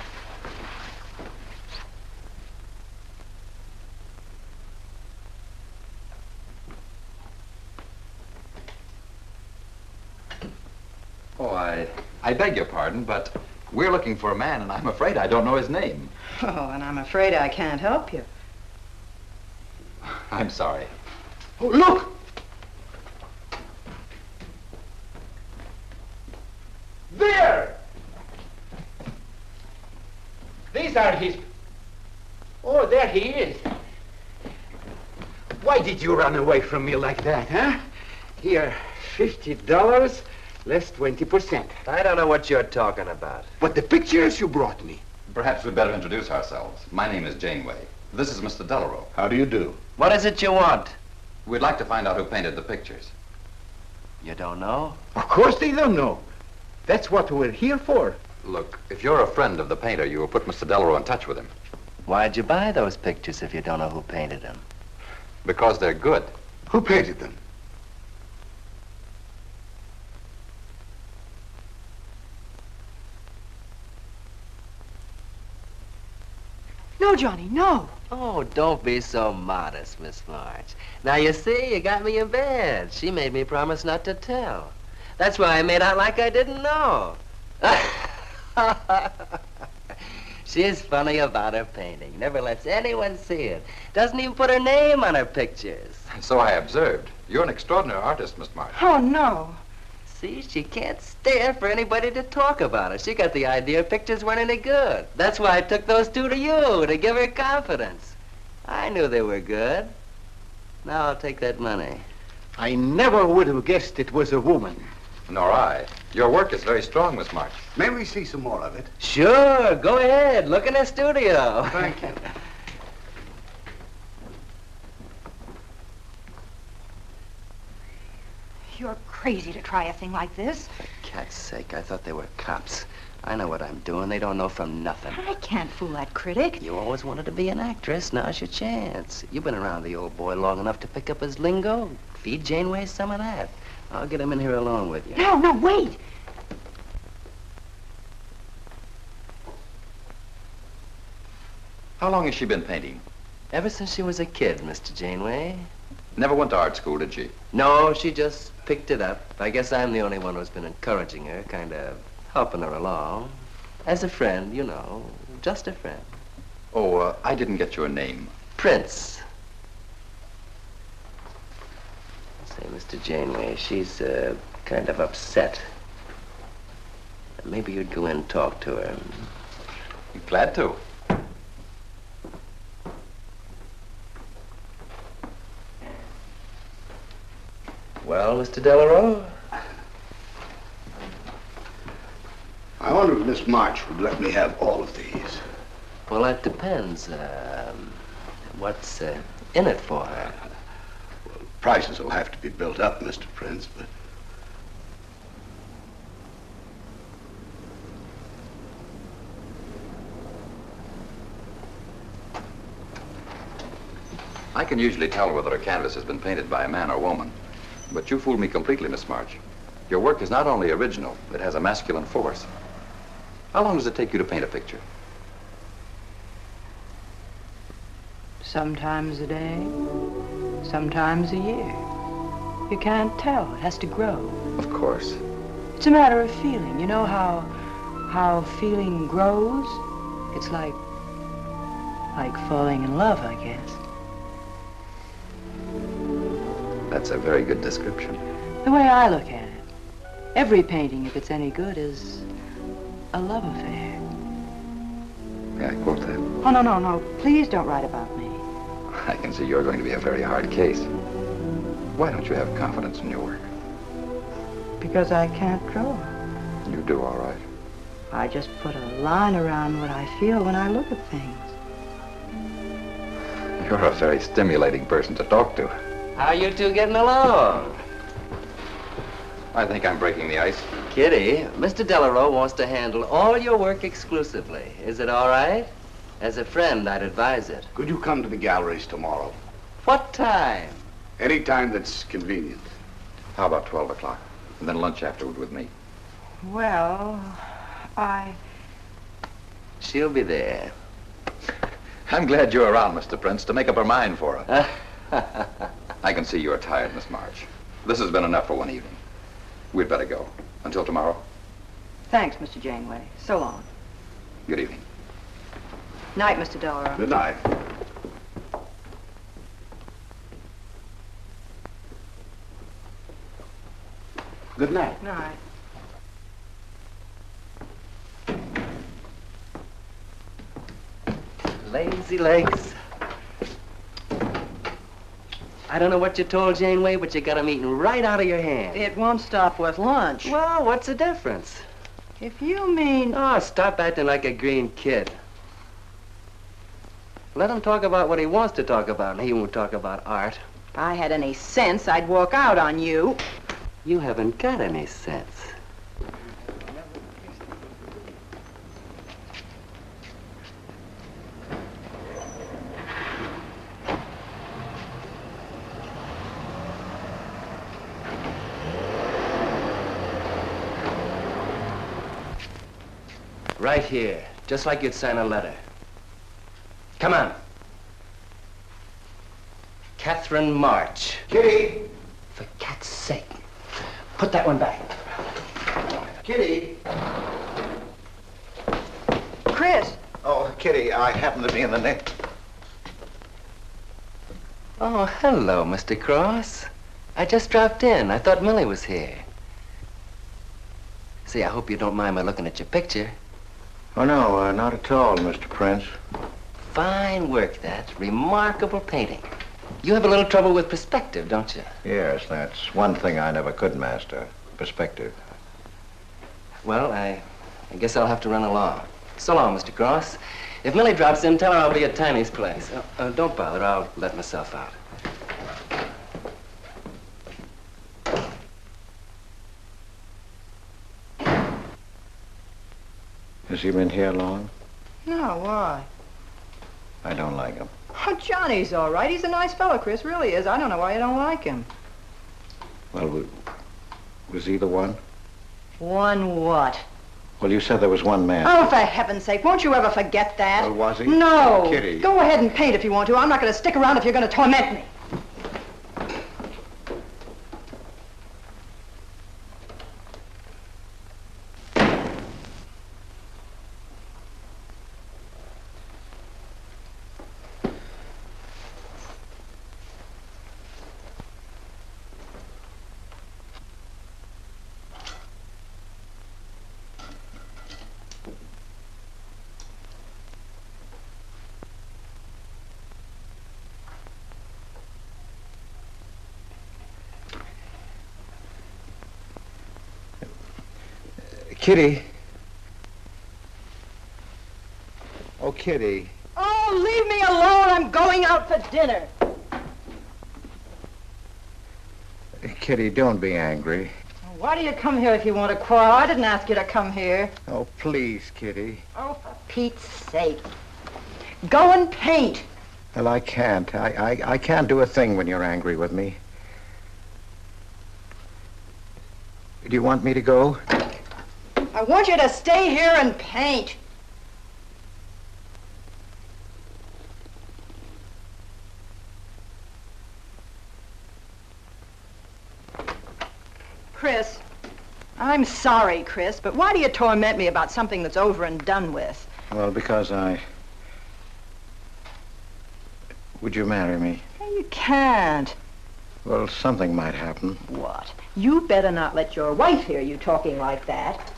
Speaker 16: Oh, I beg your pardon, but we're looking for a man, and I'm afraid I don't know his name.
Speaker 6: Oh, and I'm afraid I can't help you.
Speaker 16: I'm sorry.
Speaker 3: Oh, look! There! These are his... Oh, there he is. Why did you run away from me like that, huh? Here, $50, less 20%.
Speaker 9: I don't know what you're talking about.
Speaker 3: But the pictures you brought me.
Speaker 16: Perhaps we'd better introduce ourselves. My name is Janeway. This is Mr. Delarue.
Speaker 2: How do you do?
Speaker 9: What is it you want?
Speaker 16: We'd like to find out who painted the pictures.
Speaker 9: You don't know?
Speaker 3: Of course they don't know. That's what we're here for.
Speaker 16: Look, if you're a friend of the painter, you will put Mr. Delarue in touch with him.
Speaker 9: Why'd you buy those pictures if you don't know who painted them?
Speaker 16: Because they're good.
Speaker 3: Who painted them?
Speaker 6: No, Johnny, no.
Speaker 9: Oh, don't be so modest, Miss March. Now, you see, you got me in bed. She made me promise not to tell. That's why I made out like I didn't know. She's funny about her painting. Never lets anyone see it. Doesn't even put her name on her pictures.
Speaker 16: So I observed. You're an extraordinary artist, Miss March.
Speaker 6: Oh, no.
Speaker 9: See, she can't stand for anybody to talk about her. She got the idea pictures weren't any good. That's why I took those two to you, to give her confidence. I knew they were good. Now I'll take that money.
Speaker 3: I never would have guessed it was a woman.
Speaker 16: Nor I. Your work is very strong, Miss March.
Speaker 3: May we see some more of it?
Speaker 9: Sure, go ahead. Look in the studio.
Speaker 3: Thank you.
Speaker 17: You're crazy to try a thing like this.
Speaker 9: Cat's sake, I thought they were cops. I know what I'm doing. They don't know from nothing.
Speaker 17: I can't fool that critic.
Speaker 9: You always wanted to be an actress. Now's your chance. You've been around the old boy long enough to pick up his lingo. Feed Janeway some of that. I'll get him in here alone with you.
Speaker 17: No, wait.
Speaker 16: How long has she been painting?
Speaker 9: Ever since she was a kid, Mr. Janeway.
Speaker 16: Never went to art school, did she?
Speaker 9: No, she just picked it up. I guess I'm the only one who's been encouraging her, kind of helping her along. As a friend, you know, just a friend.
Speaker 16: Oh, I didn't get your name.
Speaker 9: Prince. Say, Mr. Janeway, she's kind of upset. Maybe you'd go in and talk to her.
Speaker 16: Glad to.
Speaker 9: Well, Mr. Delarue?
Speaker 3: I wonder if Miss March would let me have all of these.
Speaker 9: Well, that depends. What's in it for her?
Speaker 3: Well, prices will have to be built up, Mr. Prince, but...
Speaker 16: I can usually tell whether a canvas has been painted by a man or woman. But you fooled me completely, Miss March. Your work is not only original, it has a masculine force. How long does it take you to paint a picture?
Speaker 6: Sometimes a day, sometimes a year. You can't tell. It has to grow.
Speaker 16: Of course.
Speaker 6: It's a matter of feeling. You know how feeling grows? It's like falling in love, I guess.
Speaker 16: That's a very good description.
Speaker 6: The way I look at it, every painting, if it's any good, is a love affair.
Speaker 16: May I quote that?
Speaker 6: Oh, no. Please don't write about me.
Speaker 16: I can see you're going to be a very hard case. Why don't you have confidence in your work?
Speaker 6: Because I can't draw.
Speaker 16: You do all right.
Speaker 6: I just put a line around what I feel when I look at things.
Speaker 16: You're a very stimulating person to talk to.
Speaker 9: How you two getting along?
Speaker 16: I think I'm breaking the ice.
Speaker 9: Kitty, Mr. Delarue wants to handle all your work exclusively. Is it all right? As a friend, I'd advise it.
Speaker 3: Could you come to the galleries tomorrow?
Speaker 9: What time?
Speaker 3: Any time that's convenient.
Speaker 16: How about 12 o'clock? And then lunch afterward with me.
Speaker 6: Well,
Speaker 9: She'll be there.
Speaker 16: I'm glad you're around, Mr. Prince, to make up her mind for her. I can see you're tired, Miss March. This has been enough for one evening. We'd better go. Until tomorrow.
Speaker 6: Thanks, Mr. Janeway. So long.
Speaker 16: Good evening.
Speaker 6: Night, Mr. Delarue.
Speaker 3: Good night. Good night.
Speaker 6: Night.
Speaker 9: Lazy legs. I don't know what you told Janeway, but you got 'em eating right out of your hand.
Speaker 6: It won't stop with lunch.
Speaker 9: Well, what's the difference?
Speaker 6: If you mean...
Speaker 9: Oh, stop acting like a green kid. Let him talk about what he wants to talk about, and he won't talk about art.
Speaker 6: If I had any sense, I'd walk out on you.
Speaker 9: You haven't got any sense. Right here, just like you'd sign a letter. Come on. Catherine March.
Speaker 5: Kitty!
Speaker 9: For cat's sake. Put that one back.
Speaker 5: Kitty!
Speaker 6: Chris!
Speaker 5: Oh, Kitty, I happen to be in the nick.
Speaker 9: Oh, hello, Mr. Cross. I just dropped in. I thought Millie was here. See, I hope you don't mind my looking at your picture.
Speaker 5: Oh, no, not at all, Mr. Prince.
Speaker 9: Fine work, that. Remarkable painting. You have a little trouble with perspective, don't you?
Speaker 5: Yes, that's one thing I never could master. Perspective.
Speaker 9: Well, I guess I'll have to run along. So long, Mr. Cross. If Millie drops in, tell her I'll be at Tiny's place. Don't bother. I'll let myself out.
Speaker 5: Has he been here long?
Speaker 6: No, why?
Speaker 5: I don't like him.
Speaker 6: Oh, Johnny's all right. He's a nice fellow, Chris, really is. I don't know why you don't like him.
Speaker 5: Well, was he the one?
Speaker 6: One what?
Speaker 5: Well, you said there was one man.
Speaker 6: Oh, for heaven's sake, won't you ever forget that?
Speaker 5: Well, was he?
Speaker 6: No.
Speaker 5: Kitty.
Speaker 6: Go ahead and paint if you want to. I'm not going to stick around if you're going to torment me.
Speaker 5: Kitty. Oh, Kitty.
Speaker 6: Oh, leave me alone. I'm going out for dinner.
Speaker 5: Kitty, don't be angry.
Speaker 6: Why do you come here if you want to quarrel? I didn't ask you to come here.
Speaker 5: Oh, please, Kitty.
Speaker 6: Oh, for Pete's sake. Go and paint.
Speaker 5: Well, I can't. I can't do a thing when you're angry with me. Do you want me to go?
Speaker 6: I want you to stay here and paint. Chris, I'm sorry, Chris, but why do you torment me about something that's over and done with?
Speaker 5: Well, because Would you marry me?
Speaker 6: You can't.
Speaker 5: Well, something might happen.
Speaker 6: What? You better not let your wife hear you talking like that.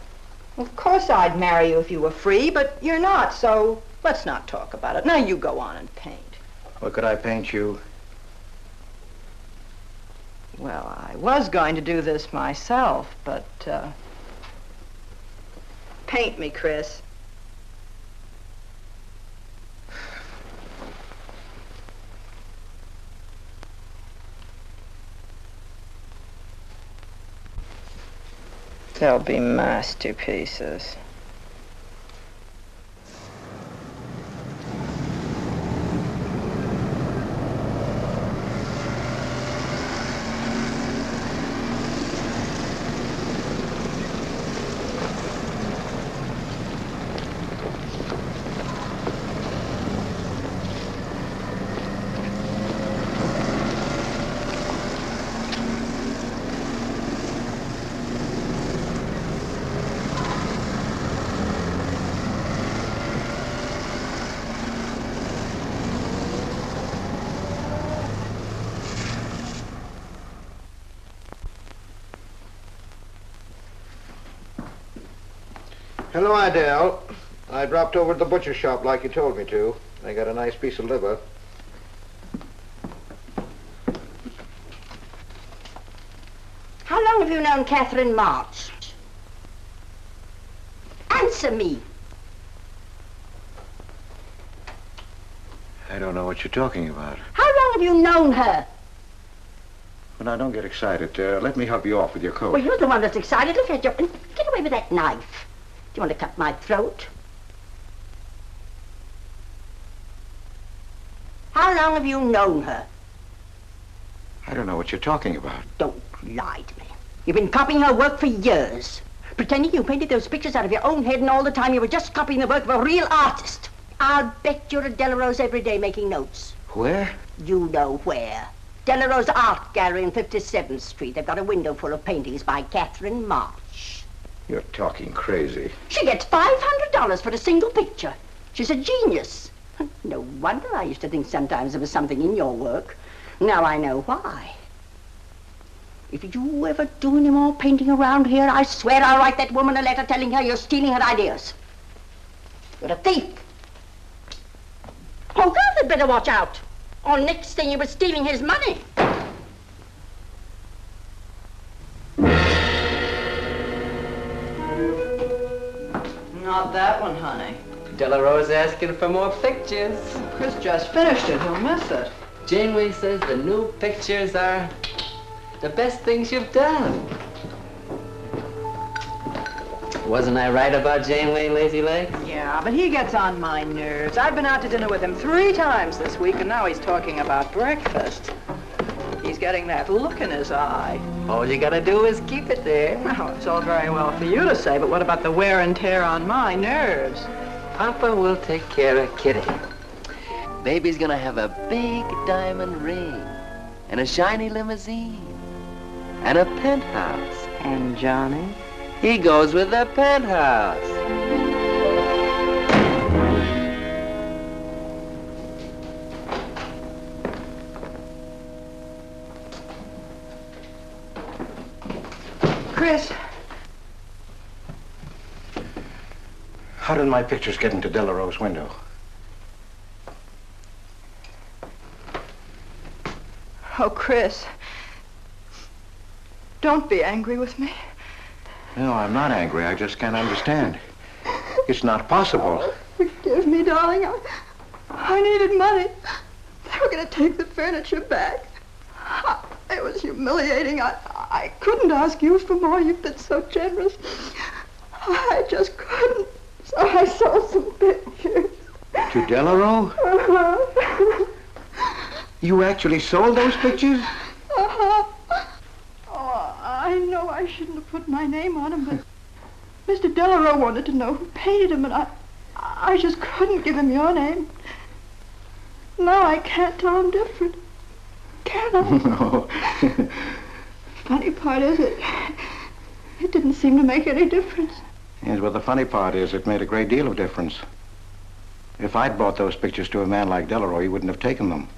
Speaker 6: Of course I'd marry you if you were free, but you're not, so let's not talk about it. Now you go on and paint.
Speaker 5: Well, could I paint you?
Speaker 6: Well, I was going to do this myself, but, paint me, Chris. They'll be masterpieces.
Speaker 5: Hello, Idell. I dropped over to the butcher shop like you told me to. They got a nice piece of liver.
Speaker 8: have you known Catherine March? Answer me.
Speaker 5: I don't know what you're talking about.
Speaker 8: How long have you known her?
Speaker 5: Well, now, don't get excited. Let me help you off with your coat.
Speaker 8: Well, you're the one that's excited. Look at you. Get away with that knife. Do you want to cut my throat? How long have you known her?
Speaker 5: I don't know what you're talking about.
Speaker 8: Don't lie to me. You've been copying her work for years. Pretending you painted those pictures out of your own head, and all the time you were just copying the work of a real artist. I'll bet you're at Delarose every day making notes.
Speaker 5: Where?
Speaker 8: You know where. Delarose Art Gallery in 57th Street. They've got a window full of paintings by Catherine March.
Speaker 5: You're talking crazy.
Speaker 8: She gets $500 for a single picture. She's a genius. No wonder I used to think sometimes there was something in your work. Now I know why. If you ever do any more painting around here, I swear I'll write that woman a letter telling her you're stealing her ideas. You're a thief. Oh, God, they'd better watch out. Or next thing you were stealing his money.
Speaker 11: Not that one, honey.
Speaker 9: Delarose asking for more pictures.
Speaker 11: Chris just finished it. He'll miss it.
Speaker 9: Janeway says the new pictures are the best things you've done. Wasn't I right about Janeway, Lazy Legs?
Speaker 6: Yeah, but he gets on my nerves. I've been out to dinner with him 3 times this week, and now he's talking about breakfast. He's getting that look in his eye.
Speaker 9: All you gotta do is keep it there.
Speaker 6: Well, it's all very well for you to say, but what about the wear and tear on my nerves?
Speaker 9: Papa will take care of Kitty. Baby's gonna have a big diamond ring, and a shiny limousine, and a penthouse.
Speaker 6: And Johnny?
Speaker 9: He goes with the penthouse.
Speaker 6: Chris.
Speaker 5: How did my pictures get into Delarose's window?
Speaker 11: Oh, Chris. Don't be angry with me.
Speaker 5: No, I'm not angry. I just can't understand. It's not possible.
Speaker 11: Forgive me, darling. I needed money. They were going to take the furniture back. It was humiliating. I couldn't ask you for more. You've been so generous. I just couldn't. So I sold some pictures.
Speaker 5: To Delarose?
Speaker 11: Uh-huh.
Speaker 5: You actually sold those pictures?
Speaker 11: Uh-huh. Oh, I know I shouldn't have put my name on them, but Mr. Delarose wanted to know who painted them, and I just couldn't give him your name. Now I can't tell him different. Can I?
Speaker 5: No.
Speaker 11: Funny part is it didn't seem to make any difference.
Speaker 5: Yes, well, the funny part is it made a great deal of difference. If I'd bought those pictures to a man like Delarose, he wouldn't have taken them.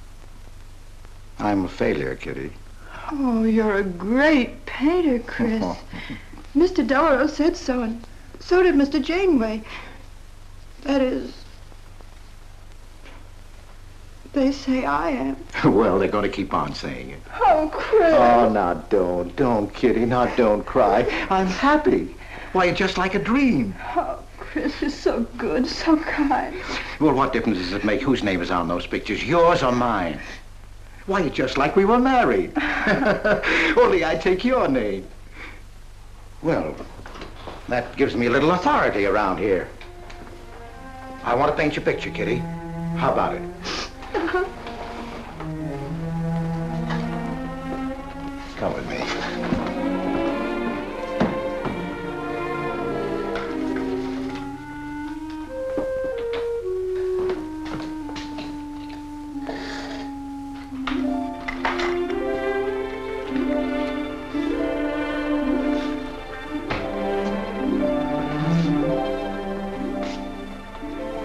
Speaker 5: I'm a failure, Kitty.
Speaker 11: Oh, you're a great painter, Chris. Mr. Delarose said so, and so did Mr. Janeway. That is, they say I am.
Speaker 5: Well, they're going to keep on saying it.
Speaker 11: Oh, Chris.
Speaker 5: Oh, now don't, Kitty. Now don't cry. I'm happy. Why, it's just like a dream.
Speaker 11: Oh, Chris, you're so good, so kind.
Speaker 5: Well, what difference does it make whose name is on those pictures, yours or mine? Why, it's just like we were married. Only I take your name. Well, that gives me a little authority around here. I want to paint your picture, Kitty. How about it? Come with me.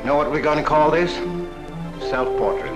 Speaker 5: Know what we're going to call this? Self-portrait.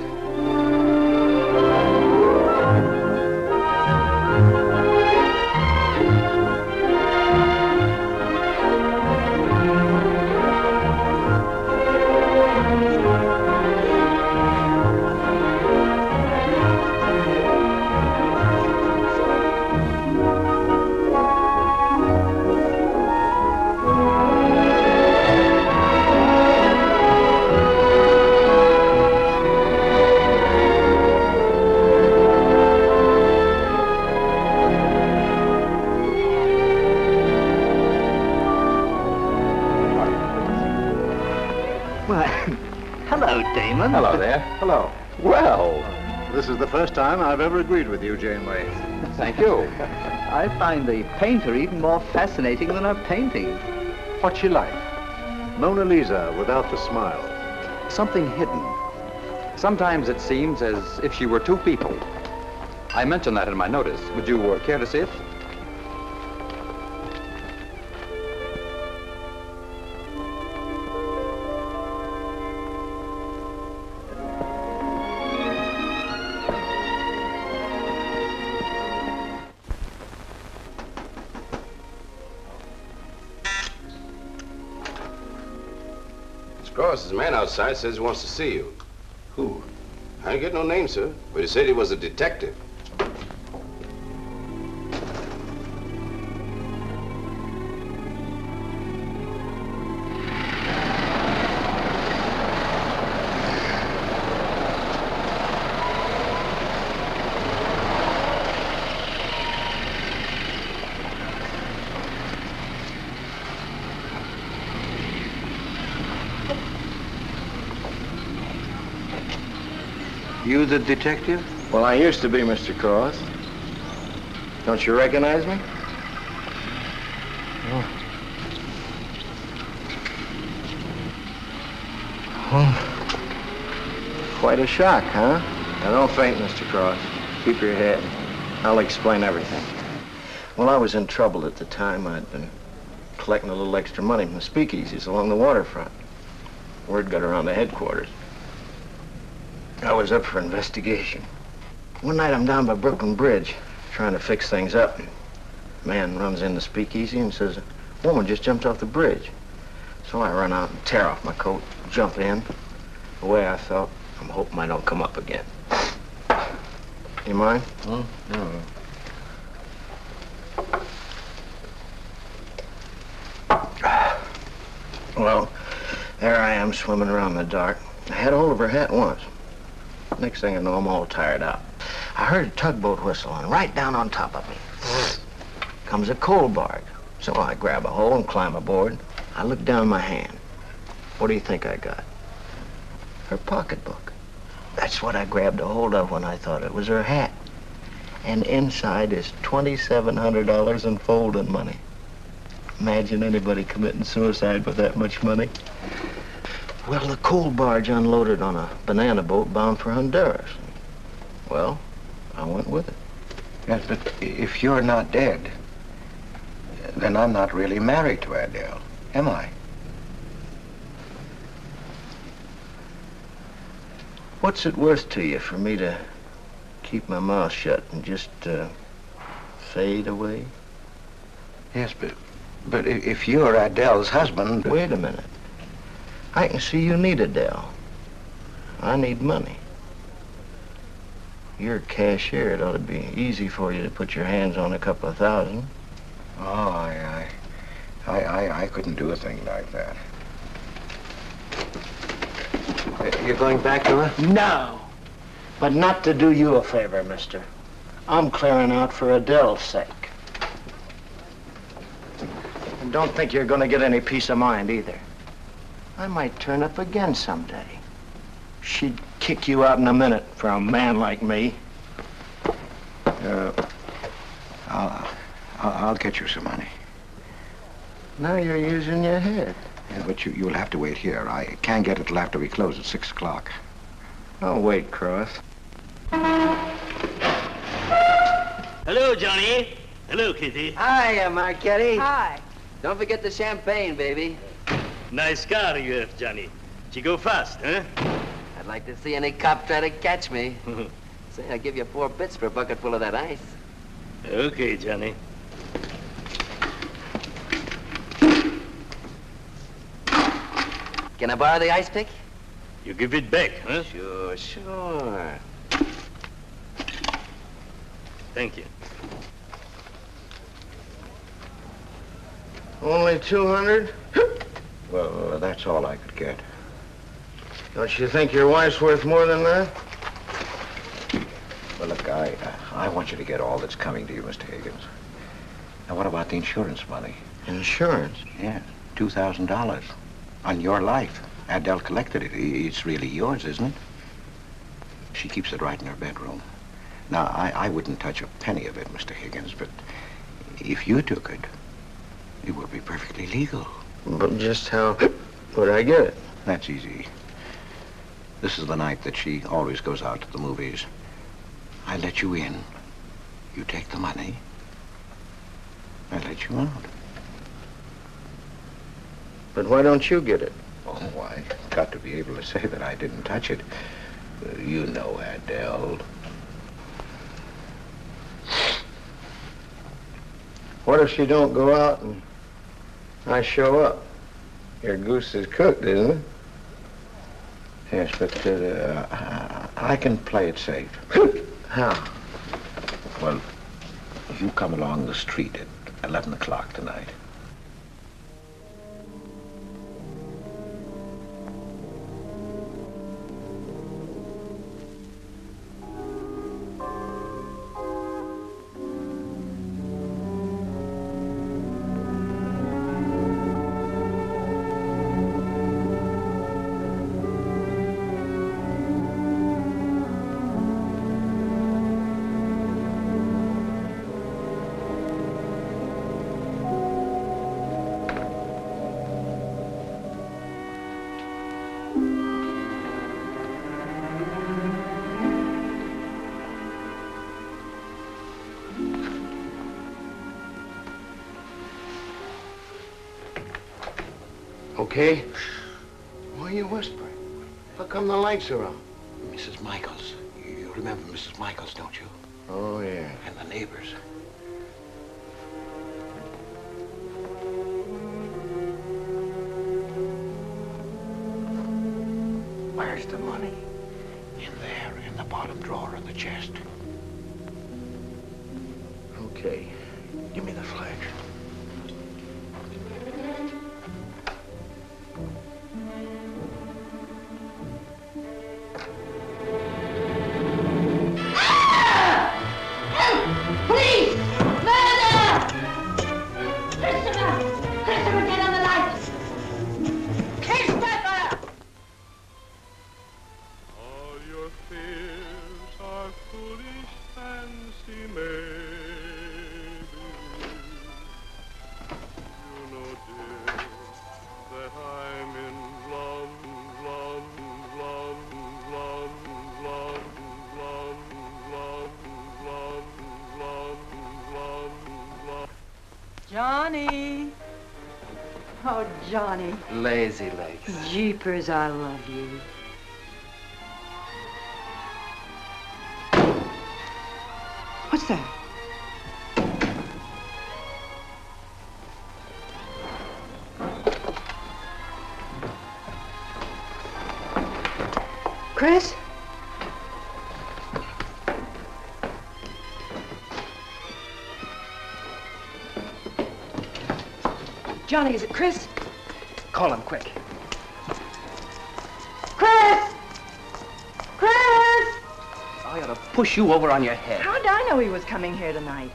Speaker 5: hello.
Speaker 18: Well,
Speaker 5: This is the first time I've ever agreed with you, Janeway.
Speaker 18: thank you.
Speaker 19: I find the painter even more fascinating than her painting.
Speaker 18: What's she like?
Speaker 5: Mona Lisa without the smile.
Speaker 16: Something hidden. Sometimes it seems as if she were two people. I mentioned that in my notice. Would you care to see it?
Speaker 20: Cross, there's a man outside says he wants to see you.
Speaker 18: Who?
Speaker 20: I didn't get no name, sir, but he said he was a detective.
Speaker 5: You the detective?
Speaker 9: Well, I used to be, Mr. Cross. Don't you recognize me? Quite a shock, huh? Now, don't faint, Mr. Cross. Keep your head. I'll explain everything. Well, I was in trouble at the time. I'd been collecting a little extra money from the speakeasies along the waterfront. Word got around the headquarters. I was up for investigation. One night I'm down by Brooklyn Bridge trying to fix things up. A man runs in the speakeasy and says, a woman just jumped off the bridge. So I run out and tear off my coat, jump in. The way I felt, I'm hoping I don't come up again. You mind? No. Well, there I am swimming around in the dark. I had hold of her hat once. Next thing I know, I'm all tired out. I heard a tugboat whistle, and right down on top of me comes a coal barge. So I grab a hole and climb aboard. I look down my hand. What do you think I got? Her pocketbook. That's what I grabbed a hold of when I thought it was her hat. And inside is $2,700 in folding money. Imagine anybody committing suicide with that much money. Well, the coal barge unloaded on a banana boat bound for Honduras. Well, I went with it.
Speaker 5: Yes, but if you're not dead, then I'm not really married to Adele, am I?
Speaker 9: What's it worth to you for me to keep my mouth shut and just fade away?
Speaker 5: Yes, but if you're Adele's husband...
Speaker 9: Wait a minute. I can see you need Adele. I need money. You're a cashier. It ought to be easy for you to put your hands on a couple of thousand.
Speaker 5: Oh, I couldn't do a thing like that. You're going back to her?
Speaker 9: No. But not to do you a favor, mister. I'm clearing out for Adele's sake. And don't think you're going to get any peace of mind either. I might turn up again someday. She'd kick you out in a minute for a man like me.
Speaker 5: I'll get you some money.
Speaker 9: Now you're using your head.
Speaker 5: Yeah, but you'll have to wait here. I can't get it till after we close at 6 o'clock.
Speaker 9: I'll wait, Cross.
Speaker 21: Hello, Johnny. Hello, Kitty.
Speaker 9: Hi, Marquetti.
Speaker 6: Hi.
Speaker 21: Don't forget the champagne, baby. Nice car you have, Johnny. She go fast, huh?
Speaker 9: I'd like to see any cop try to catch me. Say, I'll give you 4 bits for a bucket full of that ice.
Speaker 21: Okay, Johnny.
Speaker 9: Can I borrow the ice pick?
Speaker 21: You give it back, huh?
Speaker 9: Sure.
Speaker 21: Thank you.
Speaker 9: Only 200?
Speaker 5: Well, that's all I could get.
Speaker 9: Don't you think your wife's worth more than that?
Speaker 5: Well, look, I want you to get all that's coming to you, Mr. Higgins. Now, what about the insurance money?
Speaker 9: Insurance?
Speaker 5: Yeah, $2,000 on your life. Adele collected it. It's really yours, isn't it? She keeps it right in her bedroom. Now, I wouldn't touch a penny of it, Mr. Higgins, but if you took it, it would be perfectly legal.
Speaker 9: But just how would I get it?
Speaker 5: That's easy. This is the night that she always goes out to the movies. I let you in. You take the money. I let you out.
Speaker 9: But why don't you get it?
Speaker 5: Oh, I got to be able to say that I didn't touch it. You know, Adele.
Speaker 9: What if she don't go out and I show up? Your goose is cooked, isn't it?
Speaker 5: Yes, but I can play it safe.
Speaker 9: How?
Speaker 5: Well, you come along the street at 11 o'clock tonight.
Speaker 9: Okay? Why are you whispering? How come the lights are on?
Speaker 5: Mrs. Michaels. You remember Mrs. Michaels, don't you?
Speaker 9: Oh, yeah.
Speaker 5: And the neighbors.
Speaker 9: Where's the money?
Speaker 5: In there, in the bottom drawer of the chest.
Speaker 9: Okay. Give me the flash.
Speaker 4: Police! Murder! Christopher! Christopher, get on the lights! Christopher!
Speaker 12: All your fears are foolish fancy maybe. You know, dear, that I'm in love, love, love, love, love, love, love, love, love, love, love.
Speaker 6: Johnny. Oh, Johnny.
Speaker 9: Lazy legs.
Speaker 6: Jeepers, I love you. What's that? Chris? Johnny, is it Chris?
Speaker 9: Call him quick.
Speaker 6: Chris! Chris!
Speaker 9: I ought to push you over on your head.
Speaker 6: How did I know he was coming here tonight?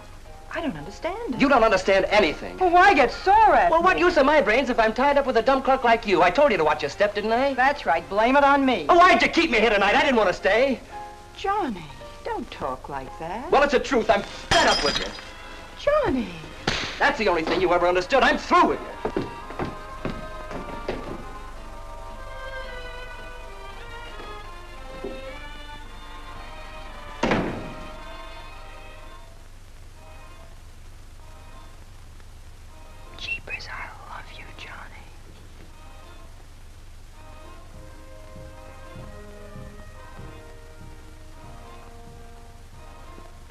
Speaker 6: I don't understand.
Speaker 9: You don't understand anything.
Speaker 6: Well, why get sore at
Speaker 9: Well,
Speaker 6: me?
Speaker 9: what use are my brains if I'm tied up with a dumb clerk like you? I told you to watch your step, didn't I?
Speaker 6: That's right. Blame it on me.
Speaker 9: Oh, why'd you keep me here tonight? I didn't want to stay.
Speaker 6: Johnny, don't talk like that.
Speaker 9: Well, it's the truth. I'm fed up with you.
Speaker 6: Johnny.
Speaker 9: That's the only thing you ever understood. I'm through with you.
Speaker 6: Jeepers, I love you, Johnny.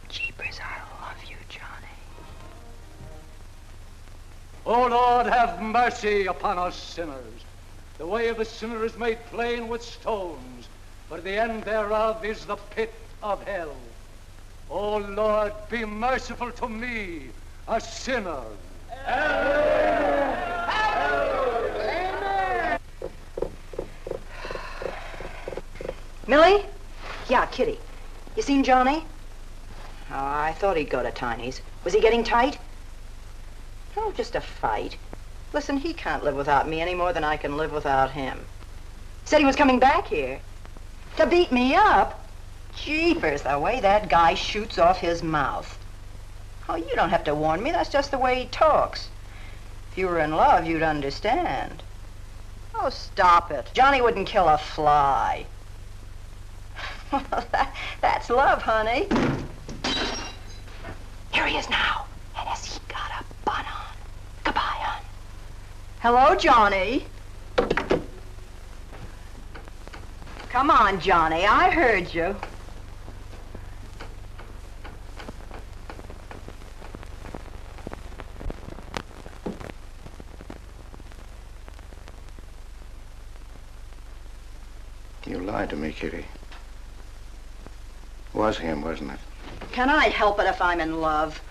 Speaker 6: Jeepers, I love you, Johnny.
Speaker 22: O Lord, have mercy upon us sinners. The way of the sinner is made plain with stones, but the end thereof is the pit of hell. O Lord, be merciful to me, a sinner.
Speaker 6: Millie? Yeah, Kitty. You seen Johnny? Oh, I thought he'd go to Tiny's. Was he getting tight? Oh, just a fight. Listen, he can't live without me any more than I can live without him. Said he was coming back here. To beat me up? Jeepers, the way that guy shoots off his mouth. Oh, you don't have to warn me. That's just the way he talks. If you were in love, you'd understand. Oh, stop it. Johnny wouldn't kill a fly. That's love, honey. Here he is now. And has he got a bun on? Goodbye, hon. Hello, Johnny. Come on, Johnny. I heard you.
Speaker 5: You lied to me, Kitty. It was him, wasn't it?
Speaker 6: Can I help it if I'm in love?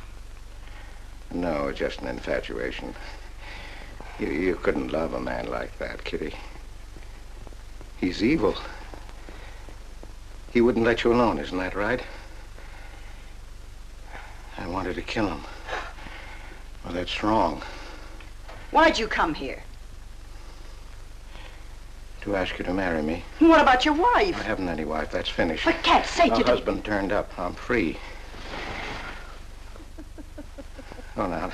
Speaker 5: No, just an infatuation. You couldn't love a man like that, Kitty. He's evil. He wouldn't let you alone, isn't that right? I wanted to kill him. Well, that's wrong.
Speaker 6: Why'd you come here?
Speaker 5: To ask you to marry me.
Speaker 6: What about your wife?
Speaker 5: I haven't any wife. That's finished.
Speaker 6: For cat's sake,
Speaker 5: My
Speaker 6: you
Speaker 5: husband turned up. I'm free. Oh, now,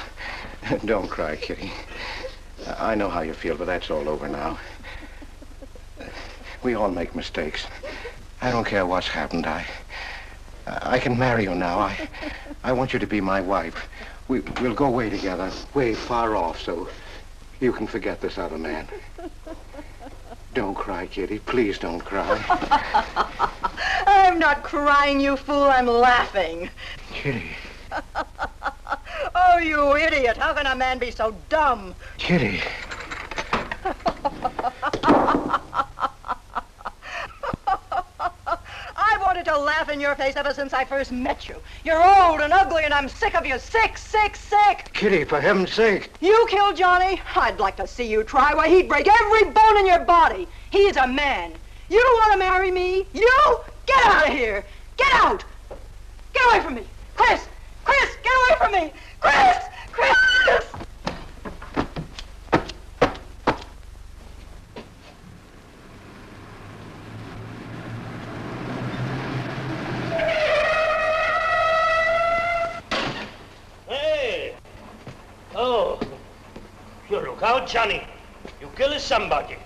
Speaker 5: don't cry, Kitty. I know how you feel, but that's all over now. We all make mistakes. I don't care what's happened. I can marry you now. I want you to be my wife. We'll go away together, way far off, so you can forget this other man. Don't cry, Kitty. Please don't cry.
Speaker 6: I'm not crying, you fool. I'm laughing.
Speaker 5: Kitty.
Speaker 6: Oh, you idiot. How can a man be so dumb?
Speaker 5: Kitty.
Speaker 6: I wanted to laugh in your face ever since I first met you. You're old and ugly, and I'm sick of you. Sick, sick, sick.
Speaker 5: Kitty, for heaven's sake.
Speaker 6: You killed Johnny? I'd like to see you try. Why, he'd break every bone in your body. He's a man. You don't want to marry me? You? Get out of here. Get out. Get away from me. Chris! Chris, get away from me. Chris! Chris!
Speaker 21: Hey! Oh, you look out, Johnny. You killed somebody.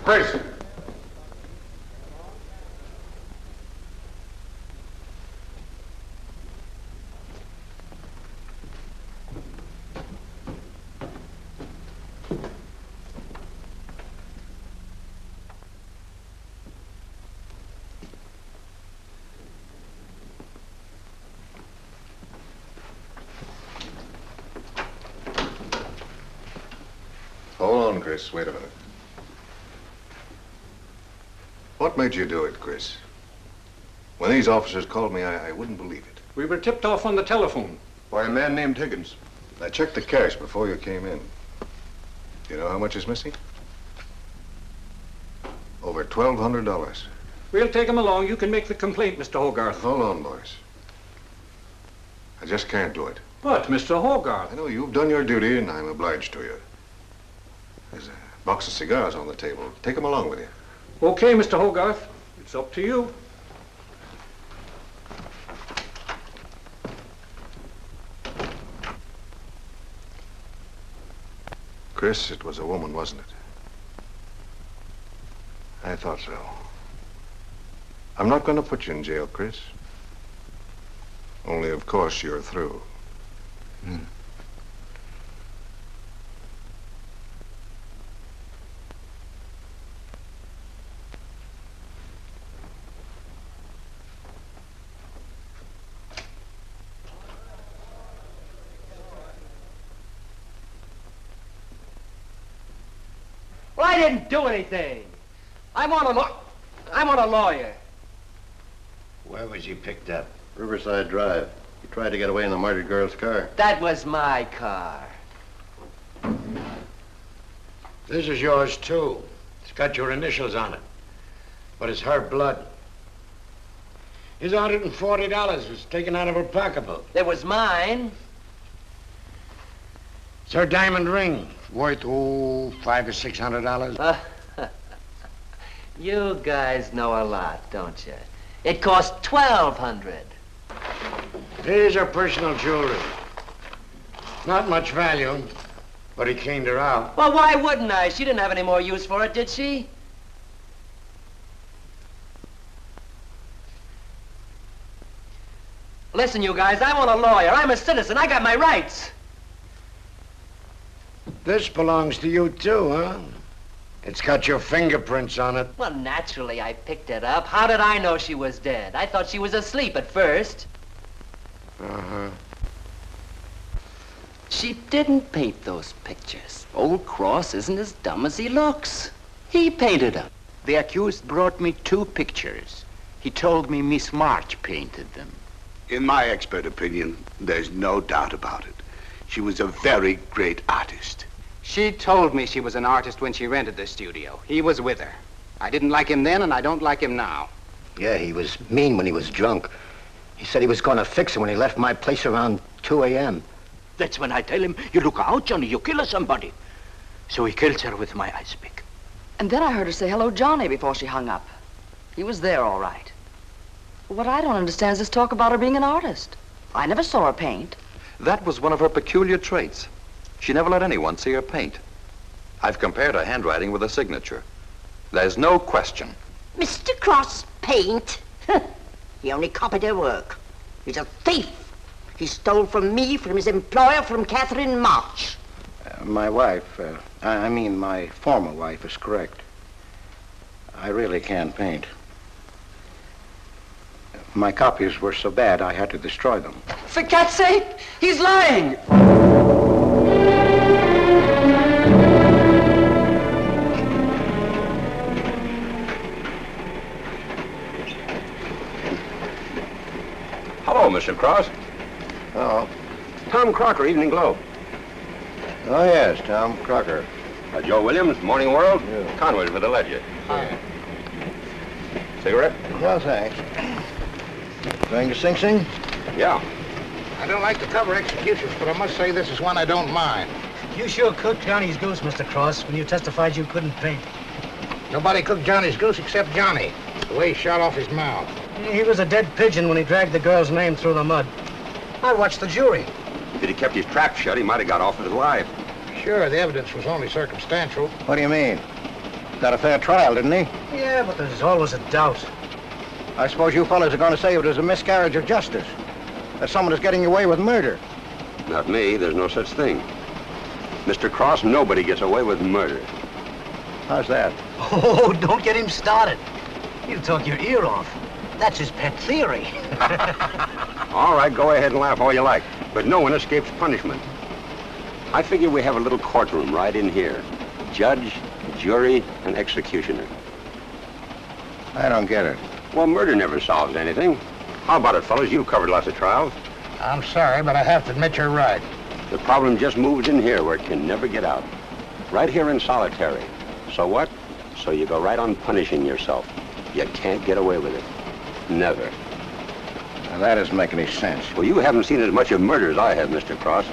Speaker 2: Fritz. Hold on, Chris. Wait a minute. What made you do it, Chris? When these officers called me, I wouldn't believe it.
Speaker 22: We were tipped off on the telephone.
Speaker 2: Why, a man named Higgins. I checked the cash before you came in. You know how much is missing? Over $1,200.
Speaker 22: We'll take him along. You can make the complaint, Mr. Hogarth.
Speaker 2: Hold on, boys. I just can't do it.
Speaker 22: But, Mr. Hogarth...
Speaker 2: I know you've done your duty, and I'm obliged to you. There's a box of cigars on the table. Take them along with you.
Speaker 22: Okay, Mr. Hogarth. It's up to you.
Speaker 2: Chris, it was a woman, wasn't it? I thought so. I'm not going to put you in jail, Chris. Only, of course, you're through.
Speaker 9: Well, I didn't do anything. I want a lawyer.
Speaker 1: Where was he picked up? Riverside Drive. He tried to get away in the murdered girl's car.
Speaker 9: That was my car.
Speaker 1: This is yours, too. It's got your initials on it. But it's her blood. His $140 was taken out of her pocketbook.
Speaker 9: It was mine.
Speaker 1: It's her diamond ring, worth, $500 or $600.
Speaker 9: You guys know a lot, don't you? It cost $1,200.
Speaker 1: Here's her personal jewelry. Not much value, but he cleaned her out.
Speaker 9: Well, why wouldn't I? She didn't have any more use for it, did she? Listen, you guys, I want a lawyer. I'm a citizen. I got my rights.
Speaker 1: This belongs to you, too, huh? It's got your fingerprints on it.
Speaker 9: Well, naturally, I picked it up. How did I know she was dead? I thought she was asleep at first.
Speaker 1: Uh-huh.
Speaker 9: She didn't paint those pictures. Old Cross isn't as dumb as he looks. He painted them.
Speaker 3: The accused brought me 2 pictures. He told me Miss March painted them.
Speaker 10: In my expert opinion, there's no doubt about it. She was a very great artist.
Speaker 13: She told me she was an artist when she rented the studio. He was with her. I didn't like him then, and I don't like him now.
Speaker 7: Yeah, he was mean when he was drunk. He said he was going to fix her when he left my place around 2 a.m.
Speaker 3: That's when I tell him, you look out, Johnny, you kill somebody. So he kills her with my ice pick.
Speaker 14: And then I heard her say hello, Johnny, before she hung up. He was there, all right. What I don't understand is this talk about her being an artist. I never saw her paint.
Speaker 16: That was one of her peculiar traits. She never let anyone see her paint. I've compared her handwriting with a signature. There's no question.
Speaker 8: Mr. Cross paint? He only copied her work. He's a thief. He stole from me, from his employer, from Catherine March.
Speaker 5: My wife, I mean my former wife, is correct. I really can't paint. My copies were so bad I had to destroy them.
Speaker 9: For God's sake, he's lying!
Speaker 20: Hello, Mr. Cross.
Speaker 5: Oh.
Speaker 20: Tom Crocker, Evening Globe.
Speaker 5: Oh, yes, Tom Crocker.
Speaker 20: Joe Williams, Morning World.
Speaker 5: Yeah.
Speaker 20: Conway's with the ledger. Cigarette?
Speaker 5: No, thanks. Going to Sing Sing?
Speaker 20: Yeah.
Speaker 5: I don't like to cover executions, but I must say this is one I don't mind.
Speaker 23: You sure cooked Johnny's goose, Mr. Cross, when you testified you couldn't paint.
Speaker 5: Nobody cooked Johnny's goose except Johnny. The way he shot off his mouth.
Speaker 23: He was a dead pigeon when he dragged the girl's name through the mud. I watched the jury.
Speaker 20: If he'd kept his trap shut, he might have got off with his life.
Speaker 5: Sure, the evidence was only circumstantial. What do you mean? Got a fair trial, didn't he?
Speaker 23: Yeah, but there's always a doubt.
Speaker 5: I suppose you fellas are going to say it was a miscarriage of justice. That someone is getting away with murder.
Speaker 20: Not me. There's no such thing. Mr. Cross, nobody gets away with murder.
Speaker 5: How's that?
Speaker 23: Oh, don't get him started. He'll talk your ear off. That's his pet theory.
Speaker 20: All right, go ahead and laugh all you like, but no one escapes punishment. I figure we have a little courtroom right in here. Judge, jury, and executioner.
Speaker 5: I don't get it.
Speaker 20: Well, murder never solves anything. How about it, fellas? You've covered lots of trials.
Speaker 3: I'm sorry, but I have to admit you're right.
Speaker 20: The problem just moved in here where it can never get out. Right here in solitary. So what? So you go right on punishing yourself. You can't get away with it. Never.
Speaker 5: Now, that doesn't make any sense.
Speaker 20: Well, you haven't seen as much of murder as I have, Mr. Cross.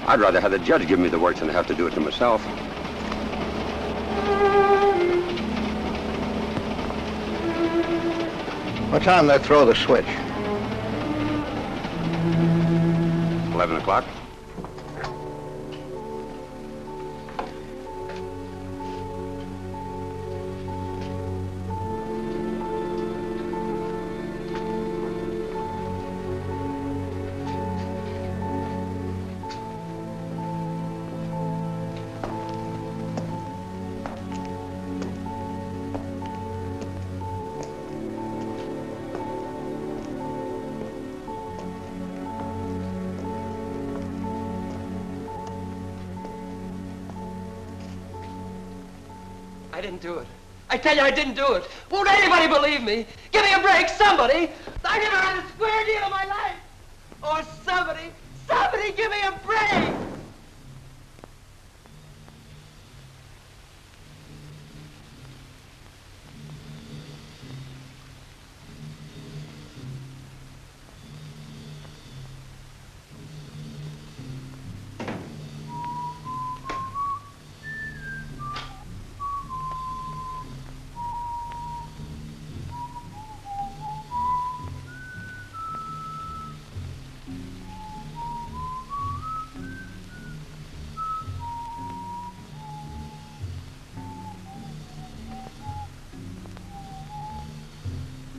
Speaker 20: I'd rather have the judge give me the works than have to do it to myself.
Speaker 5: What time they throw the switch?
Speaker 20: 11 o'clock.
Speaker 9: I didn't do it. I tell you, I didn't do it. Won't anybody believe me? Give me a break, somebody. I never had a square deal in my life. Or somebody give me a